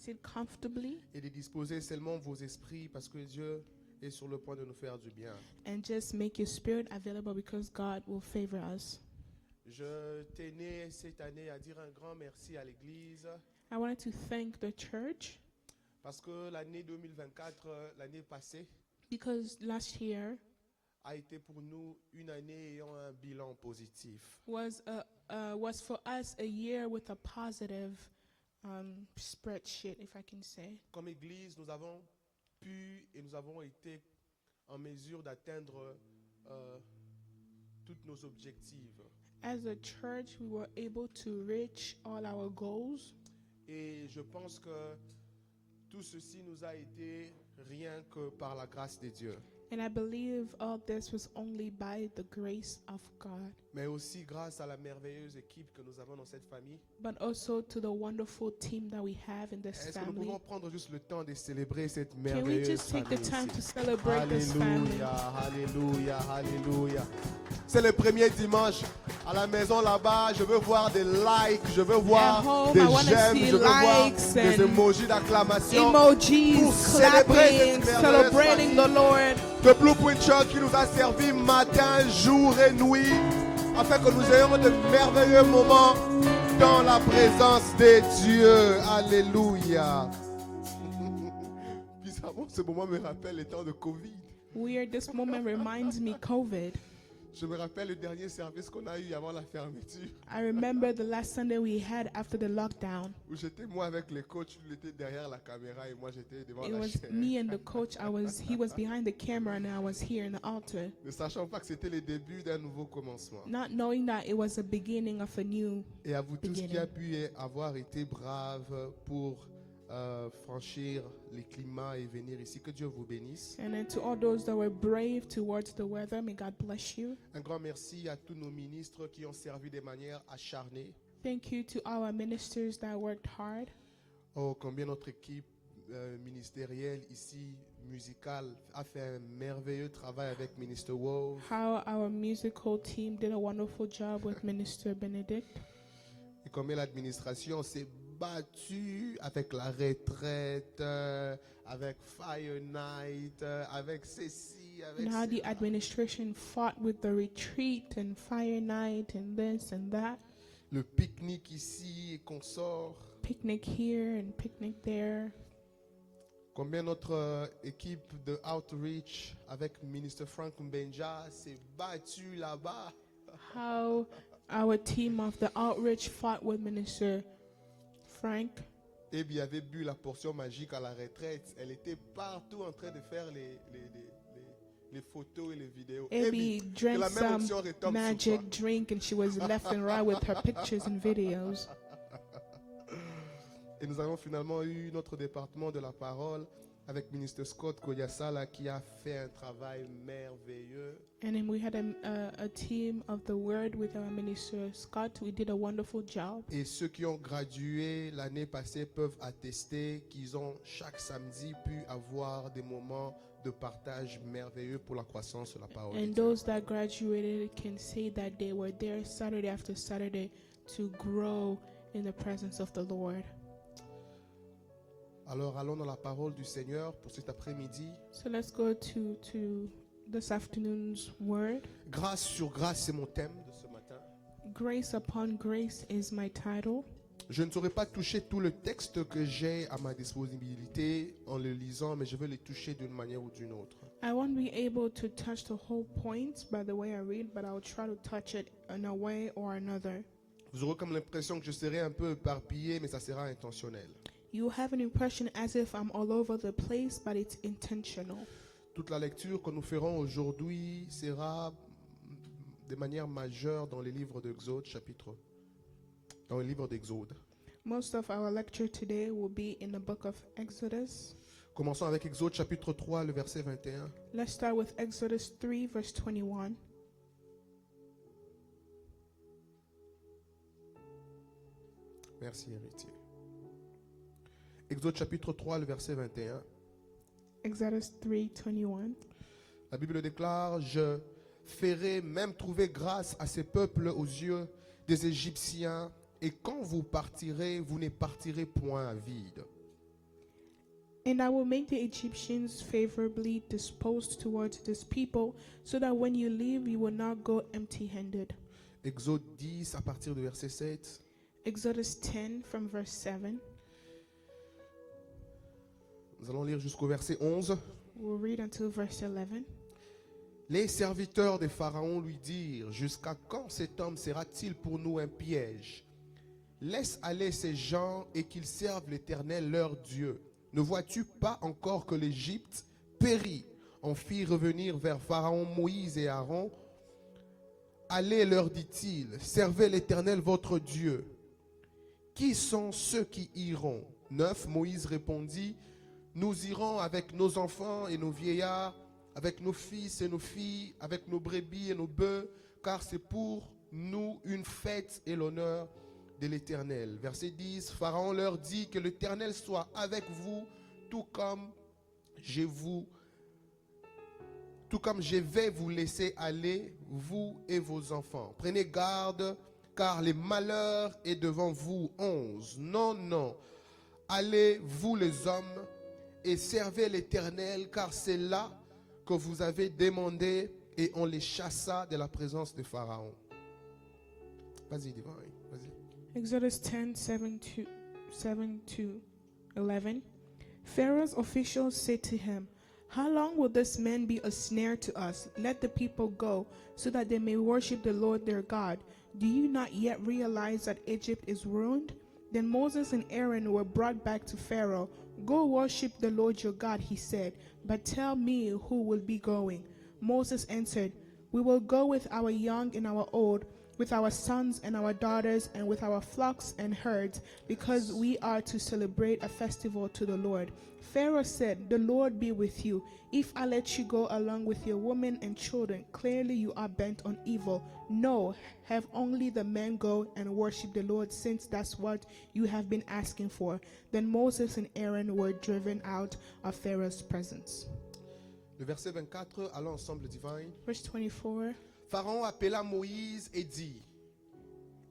sit comfortably et de disposer seulement vos esprits parce que Dieu est sur le point de nous faire du bien. and just make your spirit available because God will favor us. Je tenais cette année à dire un grand merci à l'Église I wanted to thank the church parce que l'année 2024, l'année passée, because last year a été pour nous une année ayant un bilan positif. was for us a year with a positive spreadsheet, if I can say. Comme Église, nous avons pu et nous avons été en mesure d'atteindre tous nos objectifs. As a church, we were able to reach all our goals. Et je pense que tout ceci nous a été rien que par la grâce de Dieu. And I believe all this was only by the grace of God, Mais aussi grâce à la merveilleuse équipe que nous avons dans cette famille. but also to the wonderful team that we have in this Est-ce que nous family. pouvons prendre juste le temps de célébrer cette Can we merveilleuse just take the famille time to ici? celebrate this family? Alléluia, alléluia, alléluia. C'est le premier dimanche à la maison là-bas. Je veux voir des likes, je veux voir At home, des I wanna j'aime, see je veux voir likes des and emojis d'acclamation. Emojis, Pour célébrer clapping, cette merveilleuse celebrating the Lord. de Blueprint Church qui nous a servi matin, jour et nuit, afin que nous ayons de merveilleux moments dans la présence de Dieu. Alléluia. Bizarrement, ce moment me rappelle les temps de Covid. Weird, this moment reminds me COVID. Je me rappelle le dernier service qu'on a eu avant la fermeture, I remember the last Sunday we had after the lockdown. où j'étais moi avec les coachs, il était derrière la caméra et moi j'étais devant It la was chaîne. me and the coach. He was behind the camera and I was here in the altar, Ne sachant pas que c'était le début d'un nouveau commencement. not knowing that it was the beginning of a new. Et à vous tous qui a pu avoir été brave pour franchir les climats et venir ici, que Dieu vous bénisse. And then to all those that were brave towards the weather, may God bless you. Un grand merci à tous nos ministres qui ont servi de manière acharnée. Thank you to our ministers that worked hard. Oh, combien notre équipe ministérielle ici, musicale, a fait un merveilleux travail avec Minister Wolf. How our musical team did a wonderful job with Minister Benedict. Et combien l'administration s'est battue avec la retraite, avec Fire Night, avec ceci, avec And how the cela. administration fought with the retreat and fire night and this and that. Le pique-nique ici et consorts. Picnic here and picnic there. Combien notre équipe de outreach avec Minister Frank Mbenja s'est battue là-bas. How our team of the outreach fought with Minister Frank. Et bien, avait bu la portion magique à la retraite. Elle était partout en train de faire les photos et les vidéos. Abby que drank la même onction some retombe sur magic toi. drink and she was left and right with her pictures and videos. Et nous avons finalement eu notre département de la parole avec Ministre Scott Koyasala qui a fait un travail merveilleux. And then we had a team of the word with our minister Scott. We did a wonderful job. Et ceux qui ont gradué l'année passée peuvent attester qu'ils ont chaque samedi pu avoir des moments de partage merveilleux pour la croissance de la parole de And Dieu. those that graduated can say that they were there Saturday after Saturday to grow in the presence of the Lord. Alors allons dans la parole du Seigneur pour cet après-midi. So let's go to this afternoon's word. Grâce sur grâce, c'est mon thème de ce matin. Grace upon grace is my title. Je ne saurais pas toucher tout le texte que j'ai à ma disponibilité en le lisant, mais je veux les toucher d'une manière ou d'une autre. I won't be able to touch the whole point by the way I read, but I'll try to touch it in a way or another. Vous aurez comme l'impression que je serai un peu éparpillé, mais ça sera intentionnel. You have an impression as if I'm all over the place, but it's intentional. Toute la lecture que nous ferons aujourd'hui sera de manière majeure dans les livres d'Exode, dans le livre d'Exode. Most of our lecture today will be in the book of Exodus. Commençons avec Exode chapitre 3, le verset 21. Let's start with Exodus 3, verse 21. Merci, héritier. Exode chapitre 3, le verset 21. Exodus 3, 21. La Bible déclare, je ferai même trouver grâce à ces peuples aux yeux des Égyptiens, et quand vous partirez, vous ne partirez point à vide. And I will make the Egyptians favorably disposed towards this people, so that when you leave, you will not go empty-handed. Exode 10 à partir du verset 7. Exodus 10 from verse 7. Nous allons lire jusqu'au verset 11. We'll read until verse 11. Les serviteurs de Pharaon lui dirent: jusqu'à quand cet homme sera-t-il pour nous un piège? Laisse aller ces gens et qu'ils servent l'Éternel leur Dieu. Ne vois-tu pas encore que l'Égypte périt? On fit revenir vers Pharaon Moïse et Aaron. Allez, leur dit-il, servez l'Éternel votre Dieu. Qui sont ceux qui iront? 9. Moïse répondit: nous irons avec nos enfants et nos vieillards, avec nos fils et nos filles, avec nos brebis et nos bœufs, car c'est pour nous une fête et l'honneur de l'Éternel. Verset 10, Pharaon leur dit: que l'Éternel soit avec vous, tout comme je vais vous laisser aller, vous et vos enfants. Prenez garde, car le malheur est devant vous. 11. Non, allez, vous les hommes, et servez l'Éternel, car c'est là que vous avez demandé. Et on les chassa de la présence de Pharaon. Vas-y, Divin, vas-y. Exodus 10, 7 to 11. Pharaoh's officials said to him, how long will this man be a snare to us? Let the people go, so that they may worship the Lord their God. Do you not yet realize that Egypt is ruined? Then Moses and Aaron were brought back to Pharaoh. Go worship the Lord your God, he said, but tell me who will be going. Moses answered, we will go with our young and our old, with our sons and our daughters, and with our flocks and herds, because we are to celebrate a festival to the Lord. Pharaoh said, the Lord be with you. If I let you go along with your women and children, clearly you are bent on evil. No, have only the men go and worship the Lord, since that's what you have been asking for. Then Moses and Aaron were driven out of Pharaoh's presence. Le verset 24, allons ensemble, Divine. Verse 24. Pharaon appela Moïse et dit: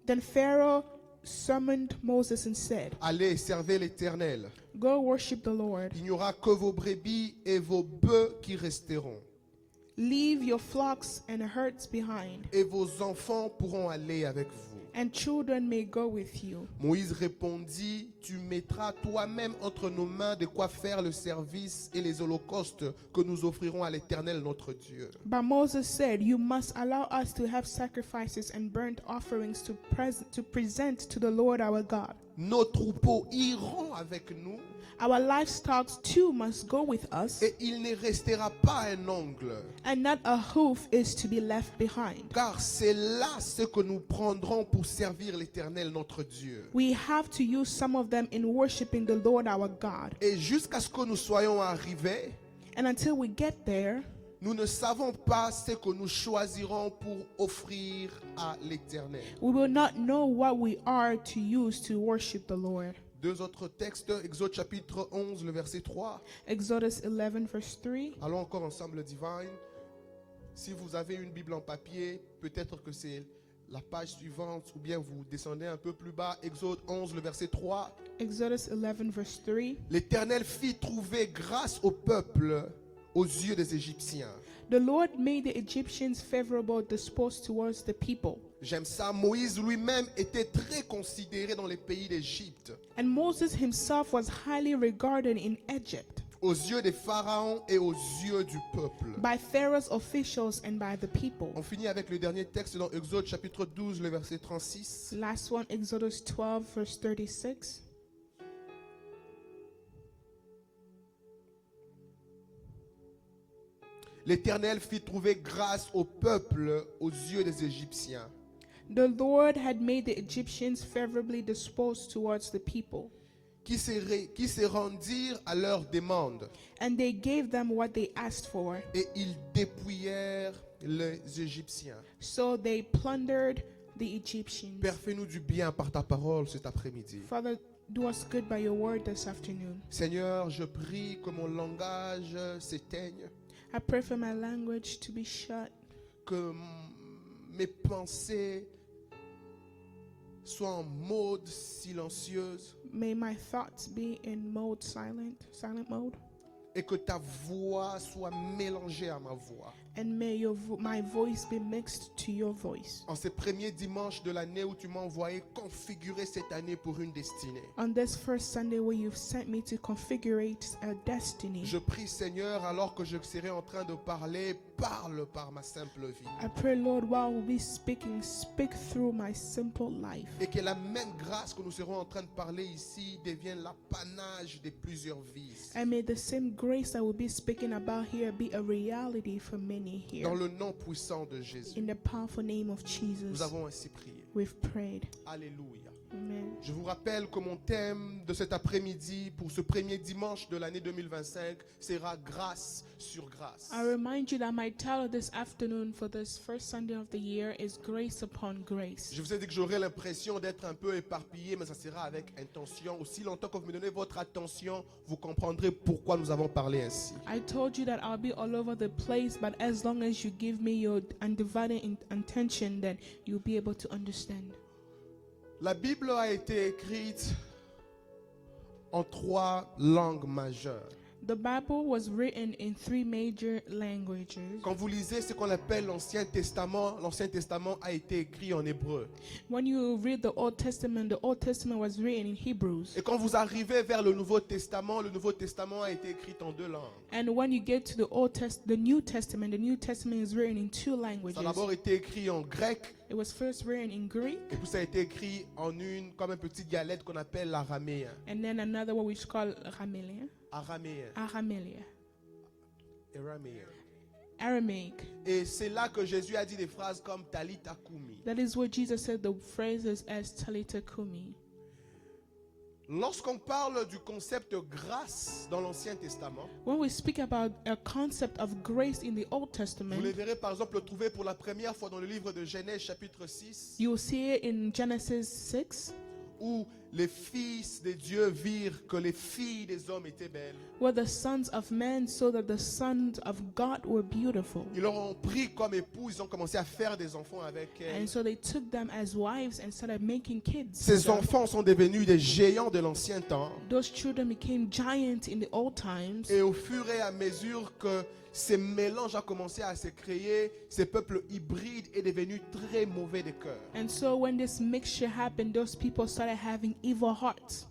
Then Pharaoh summoned Moses and said, allez, servez l'Éternel. go worship the Lord. Il n'y aura que vos brebis et vos bœufs qui resteront. Leave your flocks and herds behind, Et vos enfants pourront aller avec vous. and children may go with you. Moïse répondit: tu mettras toi-même entre nos mains de quoi faire le service et les holocaustes que nous offrirons à l'Éternel notre Dieu. But Moses said, you must allow us to have sacrifices and burnt offerings to present to the Lord our God. Nos troupeaux iront avec nous, Our livestock too must go with us, et il ne restera pas un ongle, and not a hoof is to be left behind. car c'est là ce que nous prendrons pour servir l'Éternel notre Dieu. We have to use some of them in worshiping the Lord our God. Et jusqu'à ce que nous soyons arrivés, And until we get there, nous ne savons pas ce que nous choisirons pour offrir à l'Éternel. we will not know what we are to use to worship the Lord. Deux autres textes, Exode chapitre 11, le verset 3. Exodus 11 verse 3. Allons encore ensemble, Divine. Si vous avez une Bible en papier, peut-être que c'est la page suivante, ou bien vous descendez un peu plus bas. Exode 11, le verset 3. Exodus 11 verse 3. L'Éternel fit trouver grâce au peuple aux yeux des Égyptiens. The Lord made the Egyptians favorable disposed towards the people. J'aime ça. Moïse lui-même était très considéré dans les pays d'Égypte, And Moses himself was highly regarded in Egypt aux yeux des pharaons et aux yeux du peuple. by Pharaoh's officials and by the people. On finit avec le dernier texte dans Exode chapitre 12, le verset 36. Last one, Exodus 12 verse 36. L'Éternel fit trouver grâce au peuple aux yeux des Égyptiens, The Lord had made the Egyptians favorably disposed towards the people, qui se rendirent à leur demande, and they gave them what they asked for. et ils dépouillèrent les Égyptiens. So they plundered the Egyptians. Père, fais-nous du bien par ta parole cet après-midi. Father, do us good by your word this afternoon. Seigneur, je prie que mon langage s'éteigne, I pray for my language to be shut, que mes pensées soient en mode silencieuse, May my thoughts be in silent mode, et que ta voix soit mélangée à ma voix. and may my voice be mixed to your voice. En ces premiers dimanches de l'année où tu m'as envoyé configurer cette année pour une destinée. On this first Sunday where you've sent me to configure a destiny, Je prie Seigneur, alors que je serai en train de parler, parle par ma simple vie. I pray, Lord, while we speaking, speak through my simple life. Et que la même grâce que nous serons en train de parler ici devienne l'apanage de plusieurs vies. And may the same grace that we'll be speaking about here be a reality for many here. Dans le nom puissant de Jésus. In the powerful name of Nous Jesus, avons ainsi prié. we've prayed. Alléluia. Amen. Je vous rappelle que mon thème de cet après-midi pour ce premier dimanche de l'année 2025 sera grâce sur grâce. I remind you that my title this afternoon for this first Sunday of the year is Grace Upon Grace. Je vous ai dit que j'aurais l'impression d'être un peu éparpillé, mais ça sera avec intention. Aussi longtemps que vous me donnez votre attention, vous comprendrez pourquoi nous avons parlé ainsi. I told you that I'll be all over the place, but as long as you give me your undivided attention, then you'll be able to understand. La Bible a été écrite en 3 langues majeures. The Bible was written in 3 major languages. Quand vous lisez ce qu'on appelle l'Ancien Testament a été écrit en hébreu. When you read the Old Testament was written in Hebrews. Et quand vous arrivez vers le Nouveau Testament a été écrit en 2 langues. And when you get to the New Testament is written in 2 languages. Ça a d'abord été écrit en grec, It was first written in Greek, et puis ça a été écrit en comme un petit dialecte qu'on appelle l'araméen. and then another one which is called Aramelia. Aramaic. Et c'est là que Jésus a dit des phrases comme Talitha Kumi. That is what Jesus said the phrases as Talitha Kumi. Lorsqu'on parle du concept grâce dans l'Ancien Testament, When we speak about a concept of grace in the Old vous le Testament, verrez par exemple le trouver pour la première fois dans le livre de Genèse chapitre 6, you will see it in Genesis 6, où les fils de Dieu virent que les filles des hommes étaient belles. where the sons of men saw that the sons of God were beautiful. Ils leur ont pris comme époux, ils ont commencé à faire des enfants avec elles. And so they took them as wives and started making kids. Ces enfants sont devenus des géants de l'ancien temps. Those children became giants in the old times. Et au fur et à mesure que ces mélanges ont commencé à se créer, ces peuples hybrides est devenu très mauvais de cœur. And so when this mixture happened, those people started having evil hearts.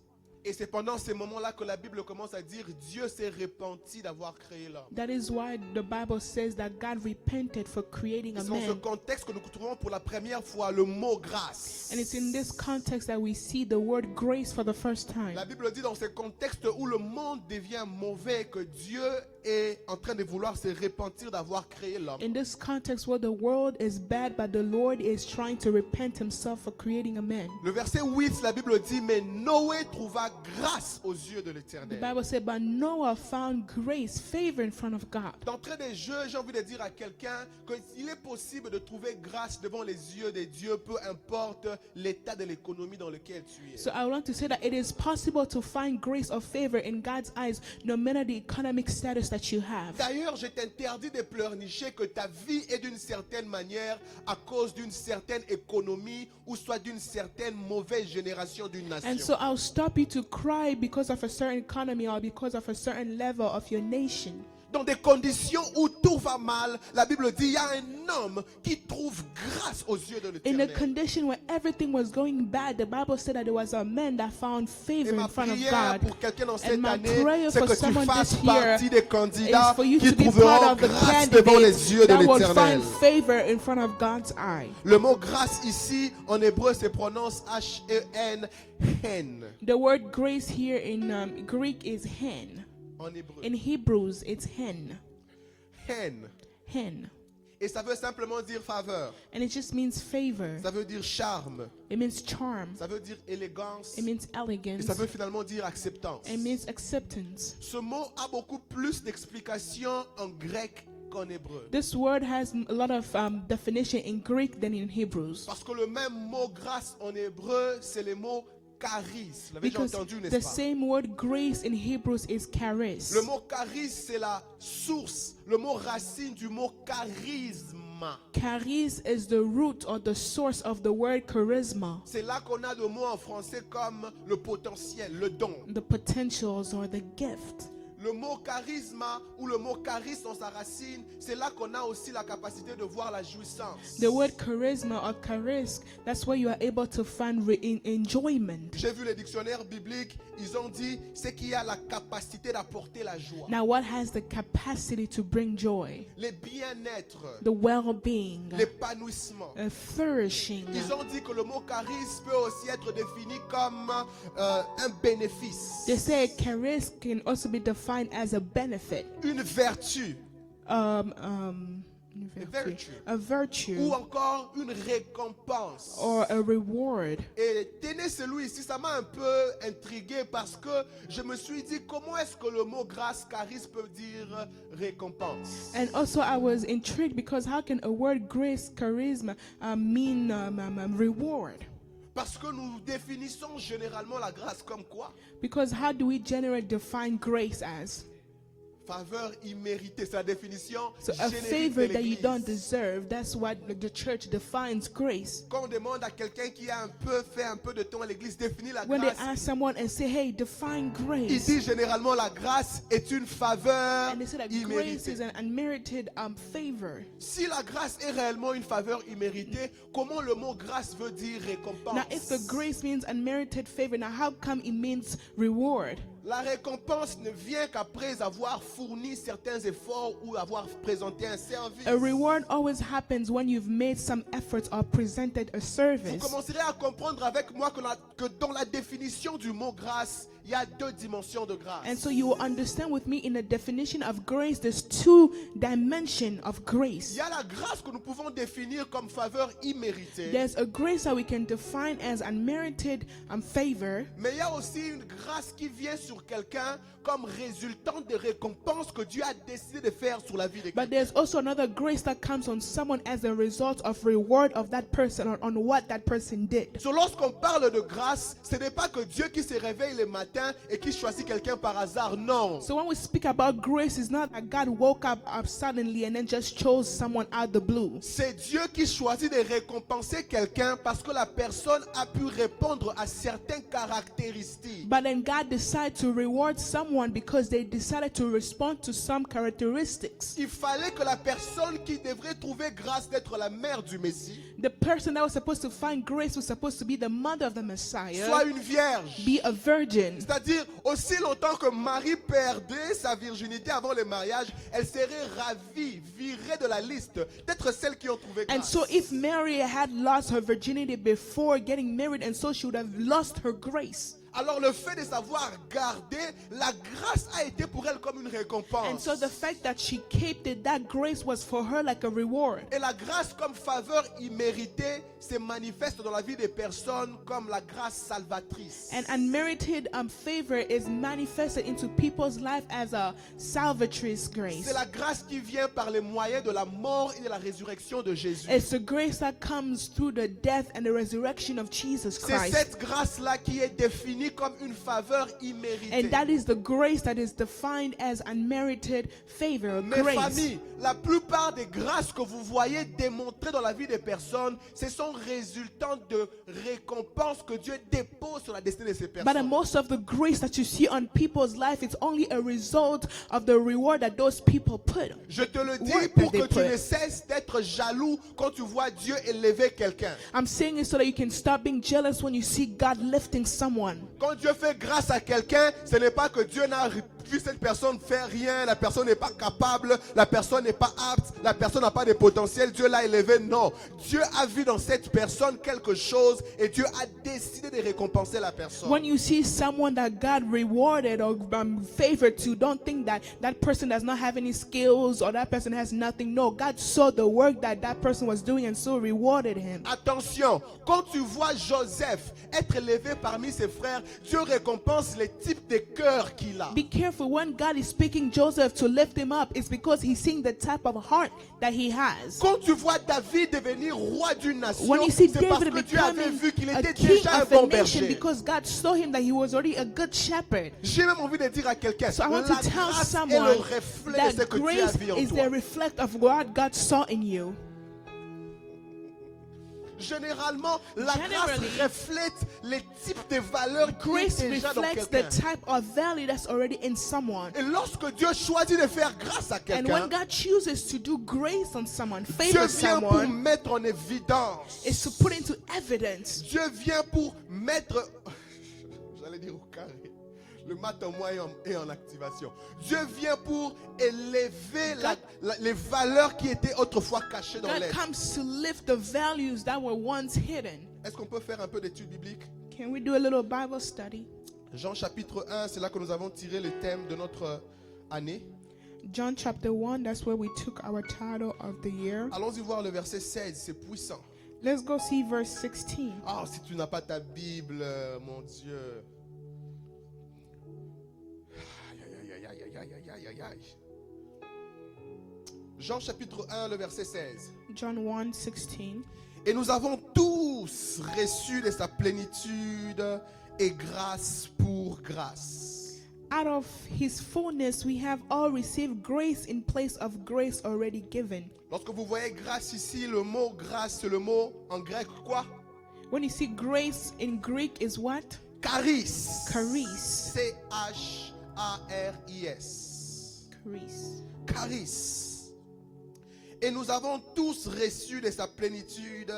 Et c'est pendant ces moments-là que la Bible commence à dire Dieu s'est repenti d'avoir créé l'homme. That is why the Bible says that God repented for creating Et a c'est dans ce man. contexte que nous trouvons pour la première fois le mot grâce. And it's in this context that we see the word grace for the first time. La Bible dit dans ce contexte où le monde devient mauvais que Dieu est en train de vouloir se repentir d'avoir créé l'homme. In this context where the world is bad, but the Lord is trying to repent himself for creating a man. Le verset 8, la Bible dit, mais Noé trouva grâce aux yeux de The l'Éternel. Bible said, but Noah found grace, favor in front of God. D'entrée des jeux, j'ai envie de dire à quelqu'un qu'il est possible de trouver grâce devant les yeux de Dieu, peu importe l'état de l'économie dans lequel tu es. So I want to say that it is possible to find grace or favor in God's eyes, no matter the economic status that you have. D'ailleurs, je t'interdis de pleurnicher que ta vie est d'une certaine manière à cause d'une certaine économie ou soit d'une certaine mauvaise génération d'une nation. And so I'll stop you to cry because of a certain economy or because of a certain level of your nation. Dans des conditions où tout va mal, la Bible dit il y a un homme qui trouve grâce aux yeux de In a l'Éternel. condition where everything was going bad, the Bible said that there was a man that found Et favor ma in front of prière God. pour quelqu'un dans cette my année, prayer c'est for que tu someone fasses this year partie des candidats is for you qui to be part trouveront of the grâce devant les yeux de candidates that will l'Éternel. find favor in front of God's eye. Le mot grâce ici, en hébreu, se prononce H-E-N, hen. The word grace here in Greek is hen. En hébreu. In Hebrews, it's hen. Hen. Hen. Et ça veut simplement dire faveur. And it just means favor. Ça veut dire charme. It means charm. Ça veut dire élégance. It means Et elegance. ça veut finalement dire acceptance. It means acceptance. Ce mot a beaucoup plus d'explications en grec qu'en hébreu. This word has a lot of definition in Greek than in Hebrews. Parce que le même mot grâce en hébreu, c'est le mot charis. Vous l'avez déjà Because entendu, the n'est-ce pas? same word grace in Hebrews is charis. Le mot charis, c'est la source, le mot racine du mot charisme. charisma. Charis is the root or the source of the word charisma, C'est là qu'on a le mot en français comme le potentiel, le don. the potentials or the gift. Le mot charisme ou le mot charis dans sa racine, c'est là qu'on a aussi la capacité de voir la jouissance. The word charisma or charis, that's where you are able to find enjoyment. J'ai vu les dictionnaires bibliques, ils ont dit c'est qui a la capacité d'apporter la joie, Now, what has the capacity to bring joy? le bien-être, The well-being, l'épanouissement. flourishing. Ils ont dit que le mot charis peut aussi être défini comme un bénéfice, They say charis can also be defined as a benefit, une vertu virtue. a virtue, ou encore une récompense. or a reward. Et tenez celui ici, ça m'a un peu intrigué parce que je me suis dit comment est-ce que le mot grâce, charis peut dire récompense. And also, I was intrigued because how can a word grace, charisma, mean reward? Parce que nous définissons généralement la grâce comme quoi? Because how do we generally define grace as? Faveur imméritée, c'est la définition So a générique de favor that you l'Église. don't deserve. That's what the church defines grace. Quand on demande à quelqu'un qui a fait un peu de temps à l'église, définir la When they grâce, ask someone and say, hey, define il grace, dit généralement la grâce est une faveur and they say that grace imméritée. is an unmerited favor. Si la grâce est réellement une faveur imméritée, comment le mot grâce veut dire récompense? Now, if the grace means unmerited favor, now how come it means reward? La récompense ne vient qu'après avoir fourni certains efforts ou avoir présenté un service. A reward always happens when you've made some efforts or presented a Vous service. commencerez à comprendre avec moi que dans la définition du mot grâce, il y a deux dimensions de grâce. And so you will understand with me in the definition of grace, there's two dimensions of Il grace. y a la grâce que nous pouvons définir comme faveur imméritée. There's a grace that we can define as unmerited favor, Mais il y a aussi une grâce qui vient sur quelqu'un comme résultante des récompenses que Dieu a décidé de faire sur la vie de but quelqu'un. there's also another grace that comes on someone as a result of reward of that person or on what that person did. So, lorsqu'on parle de grâce, ce n'est pas que Dieu qui se réveille le matin et qui choisit quelqu'un par hasard, non. So when we speak about grace, it's not that God woke up suddenly and then just chose someone out the blue. C'est Dieu qui choisit de récompenser quelqu'un parce que la personne a pu répondre à certaines caractéristiques. But then God decided to reward someone because they decided to respond to some characteristics. Il fallait que la personne qui devrait trouver grâce d'être la mère du Messie The person that was supposed to find grace was supposed to be the mother of the Messiah, soit une vierge. be a virgin. C'est-à-dire, aussi longtemps que Marie perdait sa virginité avant le mariage, elle serait ravie, virée de la liste, d'être celle qui ont trouvé And grâce. so if Mary had lost her virginity before getting married, and so she would have lost her grace. Alors le fait de savoir garder, la grâce a été pour elle comme une And récompense. so the fact that she kept it, that grace was for her like a reward. Et la grâce comme faveur imméritée se manifeste dans la vie des personnes comme la grâce salvatrice. And unmerited favor is manifested into people's life as a salvatrice grace. C'est la grâce qui vient par les moyens de la mort et de la résurrection de Jésus. It's the grace that comes through the death and the resurrection of Jesus C'est Christ. cette grâce-là qui est définie comme une faveur imméritée. And that is the grace that is defined as unmerited favor, Mes grace. familles, la plupart des grâces que vous voyez démontrées dans la vie des personnes, ce sont résultantes de récompenses que Dieu dépose sur la destinée de ces But personnes. most of the grace that you see on people's life, it's only a result of the reward that those people put. Je te le dis Work pour that que they tu put. ne cesses d'être jaloux quand tu vois Dieu élever quelqu'un. I'm saying it so that you can stop being jealous when you see God lifting someone. Quand Dieu fait grâce à quelqu'un, ce n'est pas que Dieu n'a vu cette personne faire rien, la personne n'est pas capable, la personne n'est pas apte, la personne n'a pas de potentiel, Dieu l'a élevé. Non, Dieu a vu dans cette personne quelque chose et Dieu a décidé de récompenser la personne. When you see someone that God rewarded or favored to, don't think that that person does not have any skills or that person has nothing. No, God saw the work that that person was doing and so rewarded him. Attention, quand tu vois Joseph être élevé parmi ses frères, Dieu récompense les types de cœurs qu'il a. Be careful when God is speaking Joseph to lift him up, it's because he's seeing the type of heart that he has. Quand tu vois David devenir roi d'une nation, When you see c'est parce David que Dieu avait becoming vu qu'il a était king déjà un of bon a nation berger. because God saw him that he was already a good shepherd. J'ai même envie de dire à quelqu'un, So I want la to tell grâce est someone le reflet de ce that que Dieu a grace vu en is toi. the reflect of what God saw in you. Généralement, la grâce Generally, reflète les types de valeurs qui grace sont déjà dans reflects the quelqu'un. type of value that's already in someone. Et lorsque Dieu choisit de faire grâce à And quelqu'un, when God chooses to do grace on someone, Dieu favor vient pour someone, mettre en évidence. is to put into evidence. Dieu vient pour mettre, j'allais dire au carré, le mat en moi est en activation. Dieu vient pour élever les valeurs qui étaient autrefois cachées dans God l'être. comes to lift the values that were once hidden. Est-ce qu'on peut faire un peu d'études bibliques? Can we do a little Bible study? Jean chapitre 1, c'est là que nous avons tiré le thème de notre année. John chapter 1, that's where we took our title of the year. Allons-y voir le verset 16, c'est puissant. Let's go see verse 16. Ah, si tu n'as pas ta Bible, mon Dieu. Aïe, aïe, aïe, aïe, aïe, aïe, aïe, aïe. Jean chapitre 1, le verset 16. John 1, 16. Et nous avons tous reçu de sa plénitude et grâce pour grâce. Out of his fullness, we have all received grace in place of grace already given. Lorsque vous voyez grâce ici, le mot grâce, c'est le mot en grec quoi? When you see grace in Greek is what? Charis. Charis. C-H-A-R-I-S. Charis. Charis. Et nous avons tous reçu de sa plénitude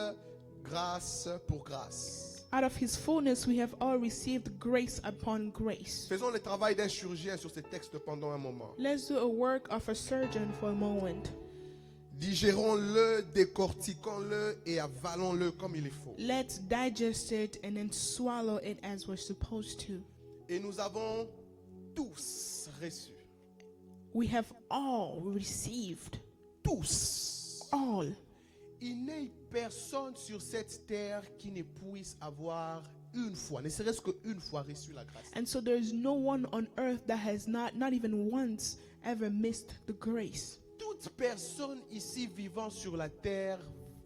grâce pour grâce. Out of his fullness, we have all received grace upon grace. Faisons le travail d'un chirurgien sur ces textes pendant un moment. Let's do a work of a surgeon for a moment. Digérons-le, décortiquons-le et avalons-le comme il faut. Let's digest it and then swallow it as we're supposed to. Et nous avons tous reçu. We have all received. Tous. All. Il n'est personne sur cette terre qui ne puisse avoir une fois, ne serait-ce qu'une fois reçu la grâce. And so there's no one on earth that has not even once, ever missed the grace. Toute personne ici vivant sur la terre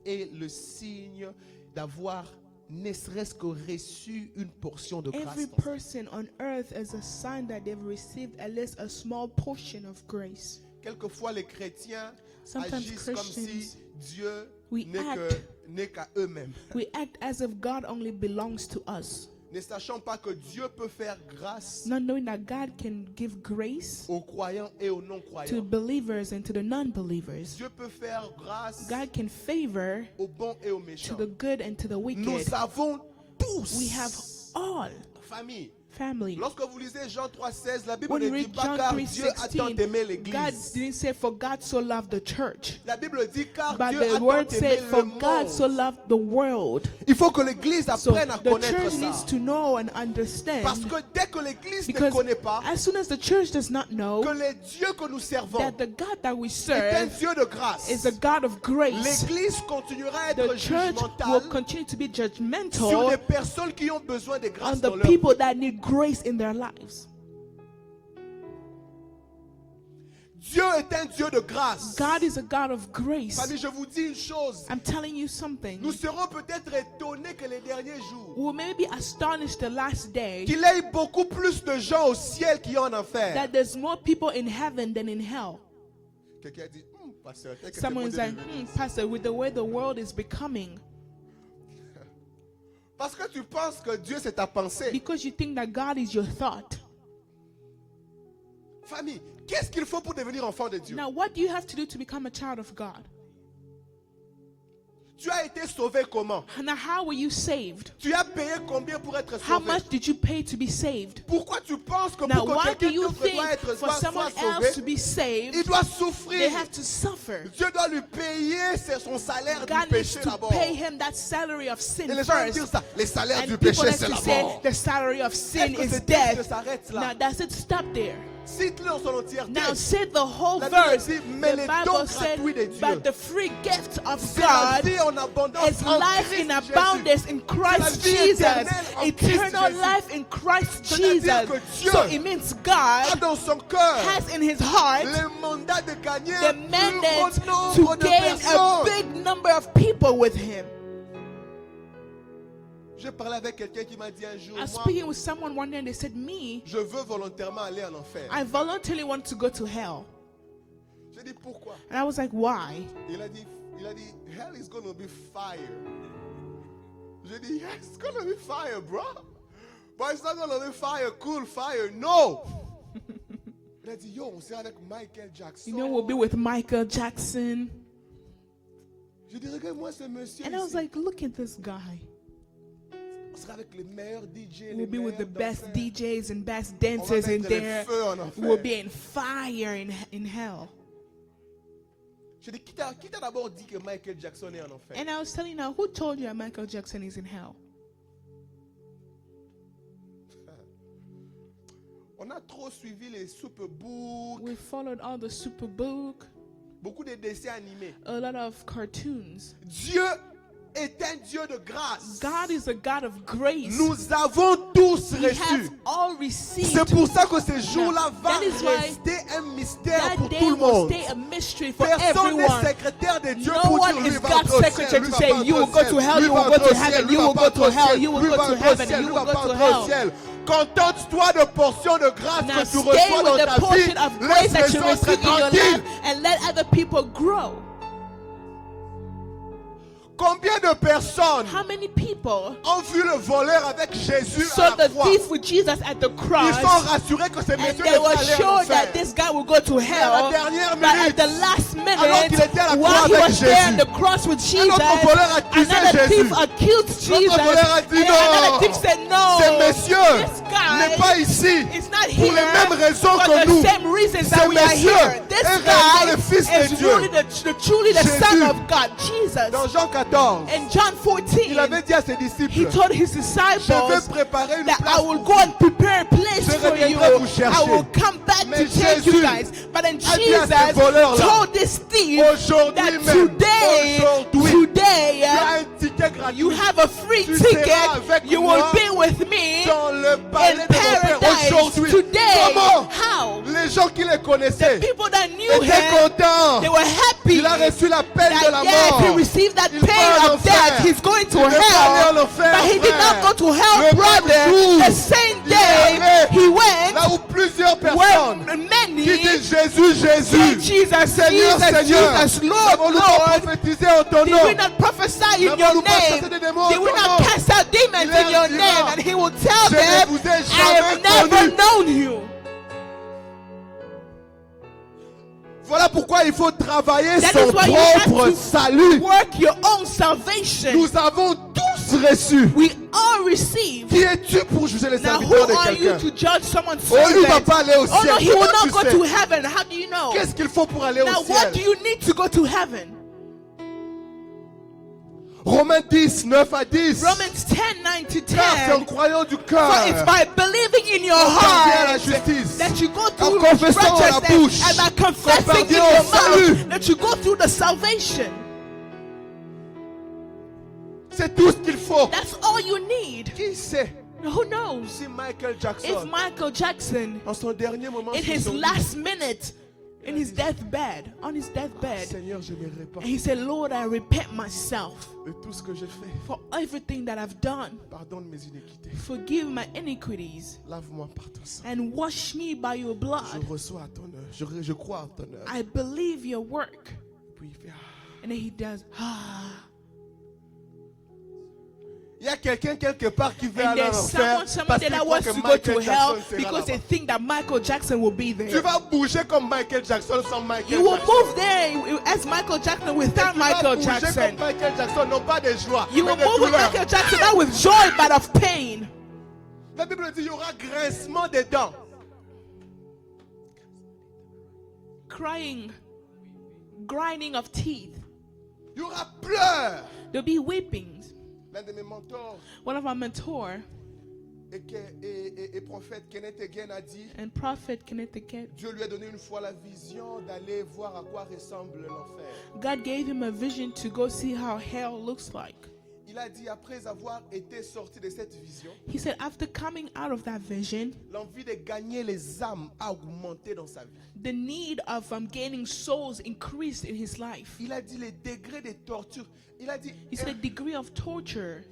est le signe d'avoir ne serait-ce que reçu une portion de grâce. Every dans sa vie. person on earth is a sign that they've received at least a small portion of grace. Quelquefois les chrétiens Sometimes agissent comme si Christians, Dieu we n'est qu'à eux-mêmes. We act as if God only belongs to us, Ne sachant pas que Dieu peut faire grâce not knowing that God can give grace aux croyants et aux to non-croyants. believers and to the non-believers. Dieu peut faire grâce God can favor aux bons et aux to méchants. the good and to the wicked. Nous avons tous, We have all famille. family. Lorsque vous lisez Jean 3,16, la Bible When ne you dit read pas John car Dieu a tant 3:16, aimé God l'église. didn't say for God so loved the church, La Bible dit car but Dieu a the tant word aimé said le for God so monde. loved the world. Il faut que l'église So apprenne à the connaître church ça. needs to know and Parce understand, que dès que l'église ne because connaît pas as soon as the church does not know que le Dieu que nous servons that the God that we est un serve Dieu de grâce, is a God of grace, l'église continuera à the être church will jugementale continue to be sur judgmental les personnes qui ont besoin de on grâce dans the leur vie. people that need grace in their lives. Dieu est un Dieu de grâce. God is a God of grace. Famille, je vous dis une chose. I'm telling you something. Nous serons peut-être étonnés que les derniers jours, We'll maybe be astonished the last day qu'il y ait beaucoup plus de gens au ciel qui en enfer. that there's more people in heaven than in hell. Quelqu'un dit, pasteur, tel que c'est Someone's bon de like, devenir. Pastor, with the way the world is becoming, Parce que tu penses que Dieu c'est ta pensée. because you think that God is your thought. Famille, qu'est-ce qu'il faut pour devenir enfant de Dieu? Now, what do you have to do to become a child of God? Tu as été sauvé comment? Now, how were you saved? Tu as payé combien pour être How sauvé? much did you pay to be saved? Pourquoi tu penses que Now, pour que why do quelqu'un you d'autre think doit être for someone soit else to sauvé, be saved, il doit they souffrir? have to suffer? Dieu doit lui payer son salaire du God needs péché to d'abord. pay him that salary of sin Et les gens first. disent ça, les salaires And du people péché like c'est to la say mort. the salary of sin Est-ce que is ce texte death. s'arrête Now, là? does it stop there? Cite-le dans son entièreté. Now, say the whole La Bible verse. dit, mais The les Bible dons said, gratuits de Dieu, but the free gift of c'est la God vie en abondance is en life Christ in Jésus. abundance in Christ vie Jesus. éternelle en Eternal Christ Jésus. life in Christ C'est-à-dire que Jesus. Dieu So it means a God dans son cœur has in his heart le mandat de gagner the un plus mandate grand to nombre de gain a personnes. big number of people with him. J'ai parlé avec quelqu'un qui m'a dit un jour, I was moi, speaking with someone one day and they said, me, je veux volontairement aller en enfer. I voluntarily want to go to hell. J'ai dit pourquoi? And I was like, why? Il a dit, hell is going to be fire. J'ai dit, yes, it's gonna be fire, bro. But it's not gonna be fire, cool fire. No. Il a dit, yo, on sera avec Michael Jackson. You know, we'll be with Michael Jackson. Je dis, regarde-moi ce monsieur. And I was ici. like, look at this guy. On sera avec les meilleurs DJ. We'll be with the best danseurs. DJs and best On va dancers in mettre les there. feux en enfer. We'll be in fire in hell. Je dis, qui t'a d'abord dit que Michael Jackson est en enfer? And I was telling her, who told you that Michael Jackson is in hell? On a trop suivi les superbooks, We followed all the Superbook, beaucoup de dessins animés. a lot of cartoons. Dieu est un Dieu de grâce. God is a God of grace. Nous avons tous We have reçu. all received. C'est pour ça que ce jour-là va That is why rester un mystère That pour day tout le will monde. stay a mystery for Personne n'est everyone. secrétaire de Dieu No pour one dire lui is va God's entrer au secretary ciel, to lui say, va pas you will entrer go au to ciel, hell, lui you va will go entrer to au ciel, heaven, lui you va will pas go entrer to au hell, ciel, you will lui go va to entrer au heaven, ciel, and lui you va will pas go to entrer au hell. ciel. Contente-toi de portion de grâce Now que tu stay reçois dans with the ta vie. portion of grace Laisse that les you autres receive in your tranquilles. life and let other people grow. Combien de personnes How many people ont vu le voleur avec Jésus saw à la the croix? thief with Jesus at the Ils cross sont rassurés que ce and monsieur they ne were va aller en sure that enfer. this guy will go to à la hell, dernière but at minute, the last alors qu'il minute, était à la while croix he avec was there on Jésus, the cross with un Jesus, autre voleur accusait another thief Jésus. accused Jesus, voleur a dit and non. another thief said no, Ce monsieur this guy n'est pas ici is not pour here les mêmes raisons for que the nous. same reasons Ce that we are monsieur here. This est réellement guy le Fils de is Dieu. truly truly the Jésus. Son of God, Jesus. Dans Jean 14, In John 14, il avait dit à ses he disciples, told his je vais disciples préparer une that place I will pour go vous. and prepare a place Je for you. reviendrai vous chercher. I will come back Mais to take you Jésus guys. But then a dit à ces Jesus voleurs-là, told this thief Aujourd'hui that même, today, aujourd'hui, tu as un ticket gratuit you have a free Tu ticket. seras avec You moi will be with me dans le palais in de mon Père. paradise Aujourd'hui, today. comment How? les gens qui les connaissaient People that knew étaient him, contents. they were happy. Il a reçu la peine de la That yes, mort. he received that Il pain va en of death. enfer. He's going to Il n'est pas allé hell. en enfer, But he did frère. not go to hell, Le même brother. jour, The same il est allé day, he went là où plusieurs where personnes many qui disent Jésus, said, Jésus, Jesus, Seigneur, Jesus, Seigneur, Jesus, Lord, n'avons-nous pas Lord. prophétisé en ton Did nom? we not prophesy in your N'avons-nous pas name? chassé des démons en Did we ton not nom? cast out demons Il in your dira, name? And he will tell Je ne them, vous ai I have jamais never connu. known you. Voilà pourquoi il faut travailler That son is why you have propre to salut. Work your own salvation. Nous avons tous reçu. We all receive. Qui es-tu pour juger les Now, who serviteurs de are you quelqu'un? to judge someone's Oh, lui ne va servant? pas aller au Oh no, ciel. he will Comment not tu go sais? to heaven. How do you know? Qu'est-ce qu'il faut pour aller Now, au what do ciel? you need to go to heaven? Romains 10, 9 à 10. Romans 10, 9 to 10. Car c'est en croyant du For cœur it's by believing in your qu'on parvient à la heart justice, that you go en through confessant à la righteousness bouche and by qu'on confessing in parvient your au salut. mouth that you go through the salvation. C'est tout ce qu'il faut. That's all you need. Qui sait Who knows? si Michael If Jackson, Michael Jackson, en son dernier moment, in sur his son lit, last minute, in his deathbed, on his deathbed, Seigneur, je me répands and he said, Lord, I repent myself de tout ce que j'ai fait. for everything that I've done. Pardonne mes iniquités. Forgive my iniquities Lave-moi par ton sang. and wash me by your Je blood. reçois à ton œuvre. Je crois en ton œuvre. I believe your work. Puis il fait, ah. And then he does, Il y a quelqu'un quelque part qui veut And aller en there's enfer someone parce there qu'il that croit wants que to go Michael to hell Jackson sera because they là-bas. think that Michael Jackson will be Tu there. vas bouger comme Michael Jackson sans Michael You will Jackson. move there as Michael Jackson without Tu vas Michael bouger Jackson. comme Michael Jackson, non pas de joie, You mais will de move with douleur. Michael Jackson not with joy but of pain. La Bible dit il y aura grincement des dents. Crying, grinding of teeth. Il y aura pleurs. There'll be weeping. L'un de mes mentors One of our mentors et prophète Kenneth Hagin a dit, and prophet Kenneth Hagin, Dieu lui a donné une fois la vision d'aller voir à quoi ressemble l'enfer. God gave him a vision to go see how hell looks like. Il a dit, après avoir été sorti de cette vision, He said after coming out of that vision, l'envie de gagner les âmes a augmenté dans sa vie. the need of gaining souls increased in his life. Il a dit les degrés de torture. Il a dit, He said a degree of torture.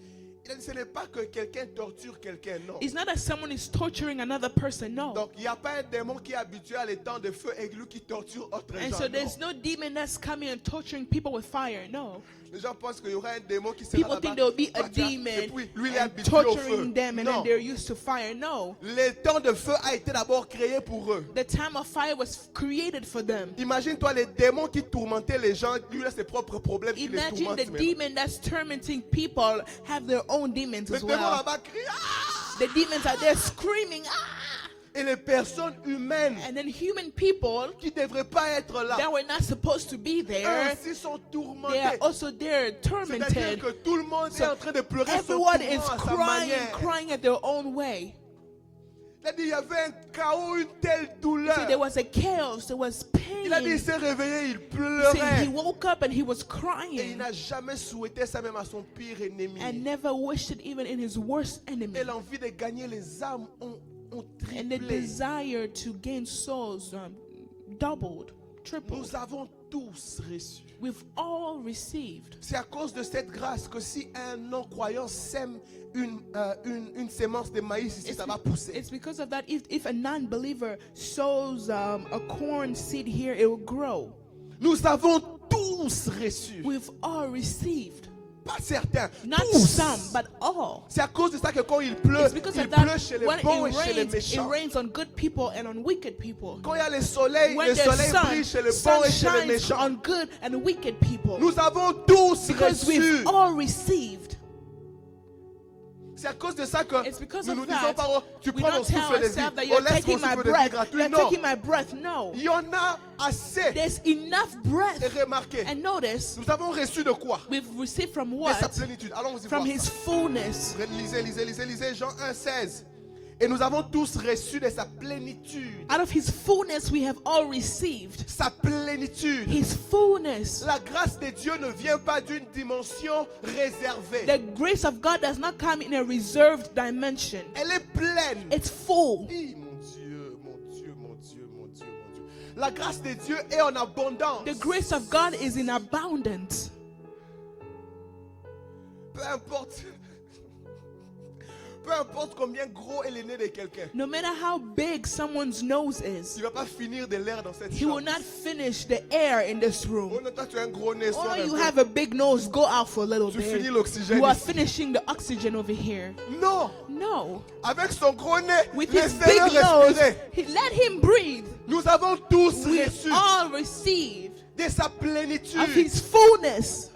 Il a dit, ce n'est pas que quelqu'un torture quelqu'un, non. It's not that someone is torturing another person, no. Donc, il n'y a pas un démon qui est habitué à les temps de feu et lui qui torture autre And gens. so non. there's no demon that's coming and torturing people with fire, no. Les gens pensent qu'il y aura un démon qui sera People là-bas. think there will be a Toi, tu as- demon et puis, lui, il est and habitué au feu. torturing them and Non. then they're used to fire, no. Le temps de feu a été d'abord créé pour eux. The time of fire was created for them. Imagine-toi les démons qui tourmentaient les gens, lui il a ses propres problèmes qui les Imagine tourmentent. the même. demon that's tormenting people have their own demons Les as démons well. là-bas crient. Ah! The demons are there screaming, ah! Et les personnes humaines And then human people qui ne devraient pas être là, that were not supposed to be eux there, aussi sont they are tourmentés. also there C'est-à-dire tormented. que tout le monde est en train de pleurer son Everyone is tourment à sa crying, manière. crying at their own way. Il a dit, il y avait un chaos, une telle See, douleur. there was a chaos, there was Il a dit, il pain. s'est réveillé, il See, pleurait. he woke up and he was Et il crying n'a jamais souhaité ça même à son pire ennemi. and never wished it even in his worst enemy. Et l'envie de gagner les âmes ont And the triplé. desire to gain souls doubled, tripled. Nous avons tous reçu. We've all received. C'est à cause de cette grâce que si un non-croyant sème une sémence de maïs ici, ça va pousser. It's because of that. If a non-believer sows a corn seed here, it will grow. Nous avons tous reçu. We've all received. Pas certains. Not Tous. some, but all. C'est à cause de ça que quand il pleut, It's because il of pleut that chez les when bons et it chez les rains, it méchants. rains on good people and on wicked people. Quand il y a le soleil When brille the chez les sun bons et chez les shines méchants. on good and wicked people. Nous avons tous Because reçu. we've all received. C'est à cause de ça que It's because nous of nous disons that pas, oh, tu we prends mon don't tell souffle de vie. ourselves that Oh, you're laisse mon taking my souffle de vie breath. gratuit. You're Non. taking my breath. No. Il y en a assez. There's enough Et breath. remarquez, And notice, nous avons reçu de quoi? we've received from De sa what? plénitude. Allons-y From voir his ça. fullness. Lisez Jean 1,16. Et nous avons tous reçu de sa plénitude. Out of his fullness we have all received. Sa plénitude. His fullness. La grâce de Dieu ne vient pas d'une dimension réservée. The grace of God does not come in a reserved dimension. Elle est pleine. It's full. Hi, mon Dieu, mon Dieu, mon Dieu, mon Dieu, mon Dieu. La grâce de Dieu est en abondance. The grace of God is in abundance. Peu importe combien gros est le nez de quelqu'un, No matter how big someone's nose is, il ne va pas finir de l'air dans cette he will chambre. not finish the air in this Oh room. non, toi tu as un gros nez, Oh, sors un you peu. have a big nose, go out for a little Tu finis bit. l'oxygène You are ici. finishing the oxygen over here. Non, No. avec son gros nez, With his laissez-le big nose, respirer. let him breathe. Nous avons tous We reçu all received de sa of plénitude. his fullness.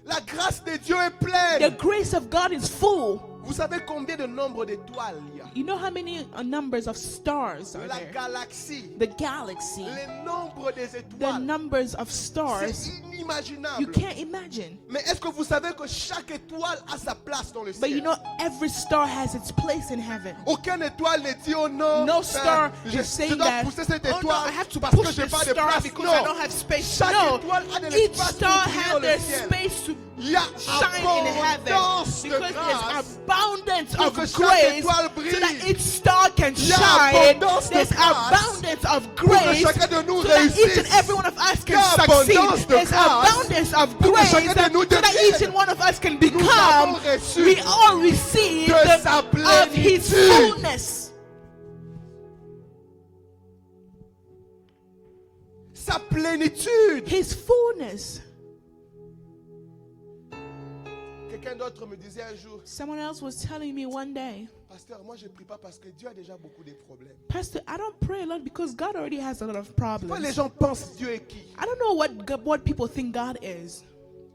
La grâce de Dieu est The pleine. grace of God is full. Vous savez combien de nombre d'étoiles il y a? You know how many numbers of stars are La there? galaxie, The galaxy, le nombre des the étoiles, numbers of c'est stars. inimaginable. You can't imagine. Mais est-ce que vous savez que chaque étoile a sa place dans le But you ciel? know, every star has its place in heaven. Aucune étoile ne dit oh non, No star je is saying dois that, pousser cette oh no, étoile I have to parce que push j'ai this pas de star place. because Non, I don't have space. chaque No, étoile a de each l'espace star pour briller has dans their le ciel. space to Il y a shine in heaven abondance de because grâce. there's abundance Pour of que chaque grace étoile so brille. that each star can Il y a shine. abondance de There's grâce. abundance of Pour que grace chacun de nous so that each réussisse. and every one of us Il y a can abondance succeed. de There's grâce. abundance of Pour que grace chacun de nous so that devienne. each and one of us can Nous become. avons reçu We all receive de sa of his plénitude. fullness. Sa plénitude. His fullness. Quelqu'un d'autre me disait un jour, Someone else was telling me one day, pasteur, moi je prie pas parce que Dieu a déjà beaucoup de problèmes. Pastor, I don't pray a lot because God already has a lot of Pourquoi les problems. gens pensent Dieu est qui? I don't know what people think God is.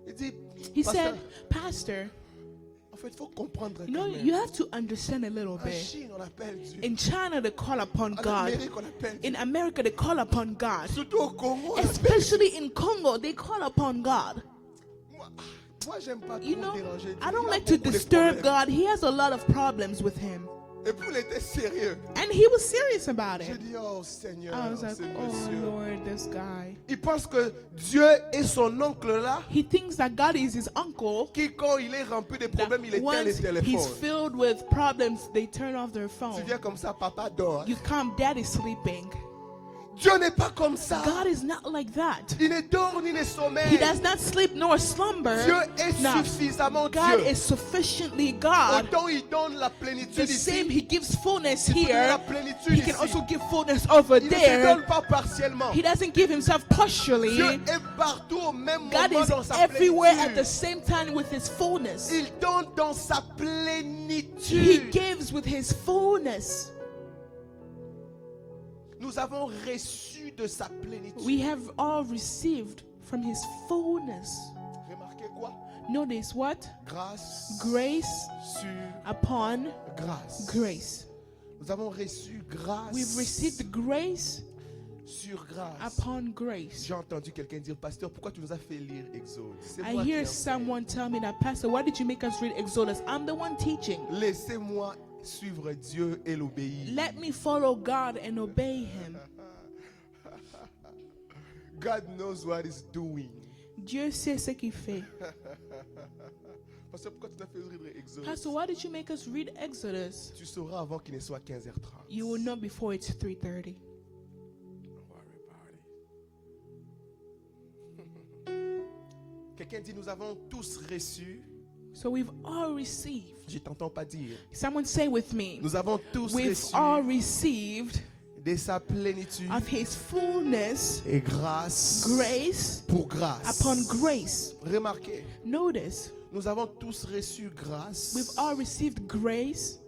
Il dit, He pasteur, said, Pastor, en fait, il faut comprendre you know, quand même. you have to understand a little En bit. Chine, on appelle Dieu. In China, they call upon En God. Amérique, on appelle Dieu. In America, they call upon God. Surtout au Congo, on appelle Especially in Congo, they call upon God. Moi, j'aime pas You trop know, déranger Dieu. I Il don't a like to beaucoup de disturb problèmes. God. He has a lot of problems with him. Et puis, il était sérieux. And he was serious about J'ai it. dit, oh Seigneur, I was like, ce oh monsieur. Lord, this guy. Il pense que Dieu est son oncle là, He thinks that God is his uncle. qui quand il est rempli de That problèmes, il éteint once les he's téléphones. filled with problems, they turn off their Tu phone. viens comme ça, papa dort. You come, daddy's sleeping. Dieu n'est pas comme ça. God is not like that. Il ne dort ni ne He sommeille. does not sleep nor slumber. Dieu est No. suffisamment God Dieu. is sufficiently God. Autant il donne la The plénitude same ici, He gives fullness il peut donner here, la plénitude He can ici. also give fullness over Il ne se there. donne pas partiellement. He doesn't give Himself partially. Dieu est partout au même God moment is dans sa everywhere at the plénitude. same time with His fullness. Il donne dans sa He plénitude. gives with His fullness. Nous avons reçu de sa plénitude. We have all received from His fullness. Remarquez quoi? Notice what? Grâce Grace sur upon grâce. grace. Nous avons reçu grâce We've received grace sur grâce. upon grace. J'ai entendu quelqu'un dire, pasteur, pourquoi tu nous as fait lire Exode? C'est I moi qui hear ai fait. someone tell me that, Pastor, why did you make us read Exodus? I'm the one teaching. Laissez-moi suivre Dieu et l'obéir. Let me follow God and obey Him. God knows what he's doing. Dieu sait ce qu'il fait. Pasteur, pourquoi tu nous as fait lire Exode? Pastor, why did you make us read Exodus? Tu sauras avant qu'il ne soit 15h30. You will know before it's 3:30. Don't worry about it. Quelqu'un dit, nous avons tous reçu. So we've all received. Je t'entends pas dire. Someone say with me. Nous avons tous We've reçu all received de sa plénitude of His fullness, et grâce grace pour grâce. upon grace. Remarquez, Notice, nous avons tous reçu grâce we've all received grace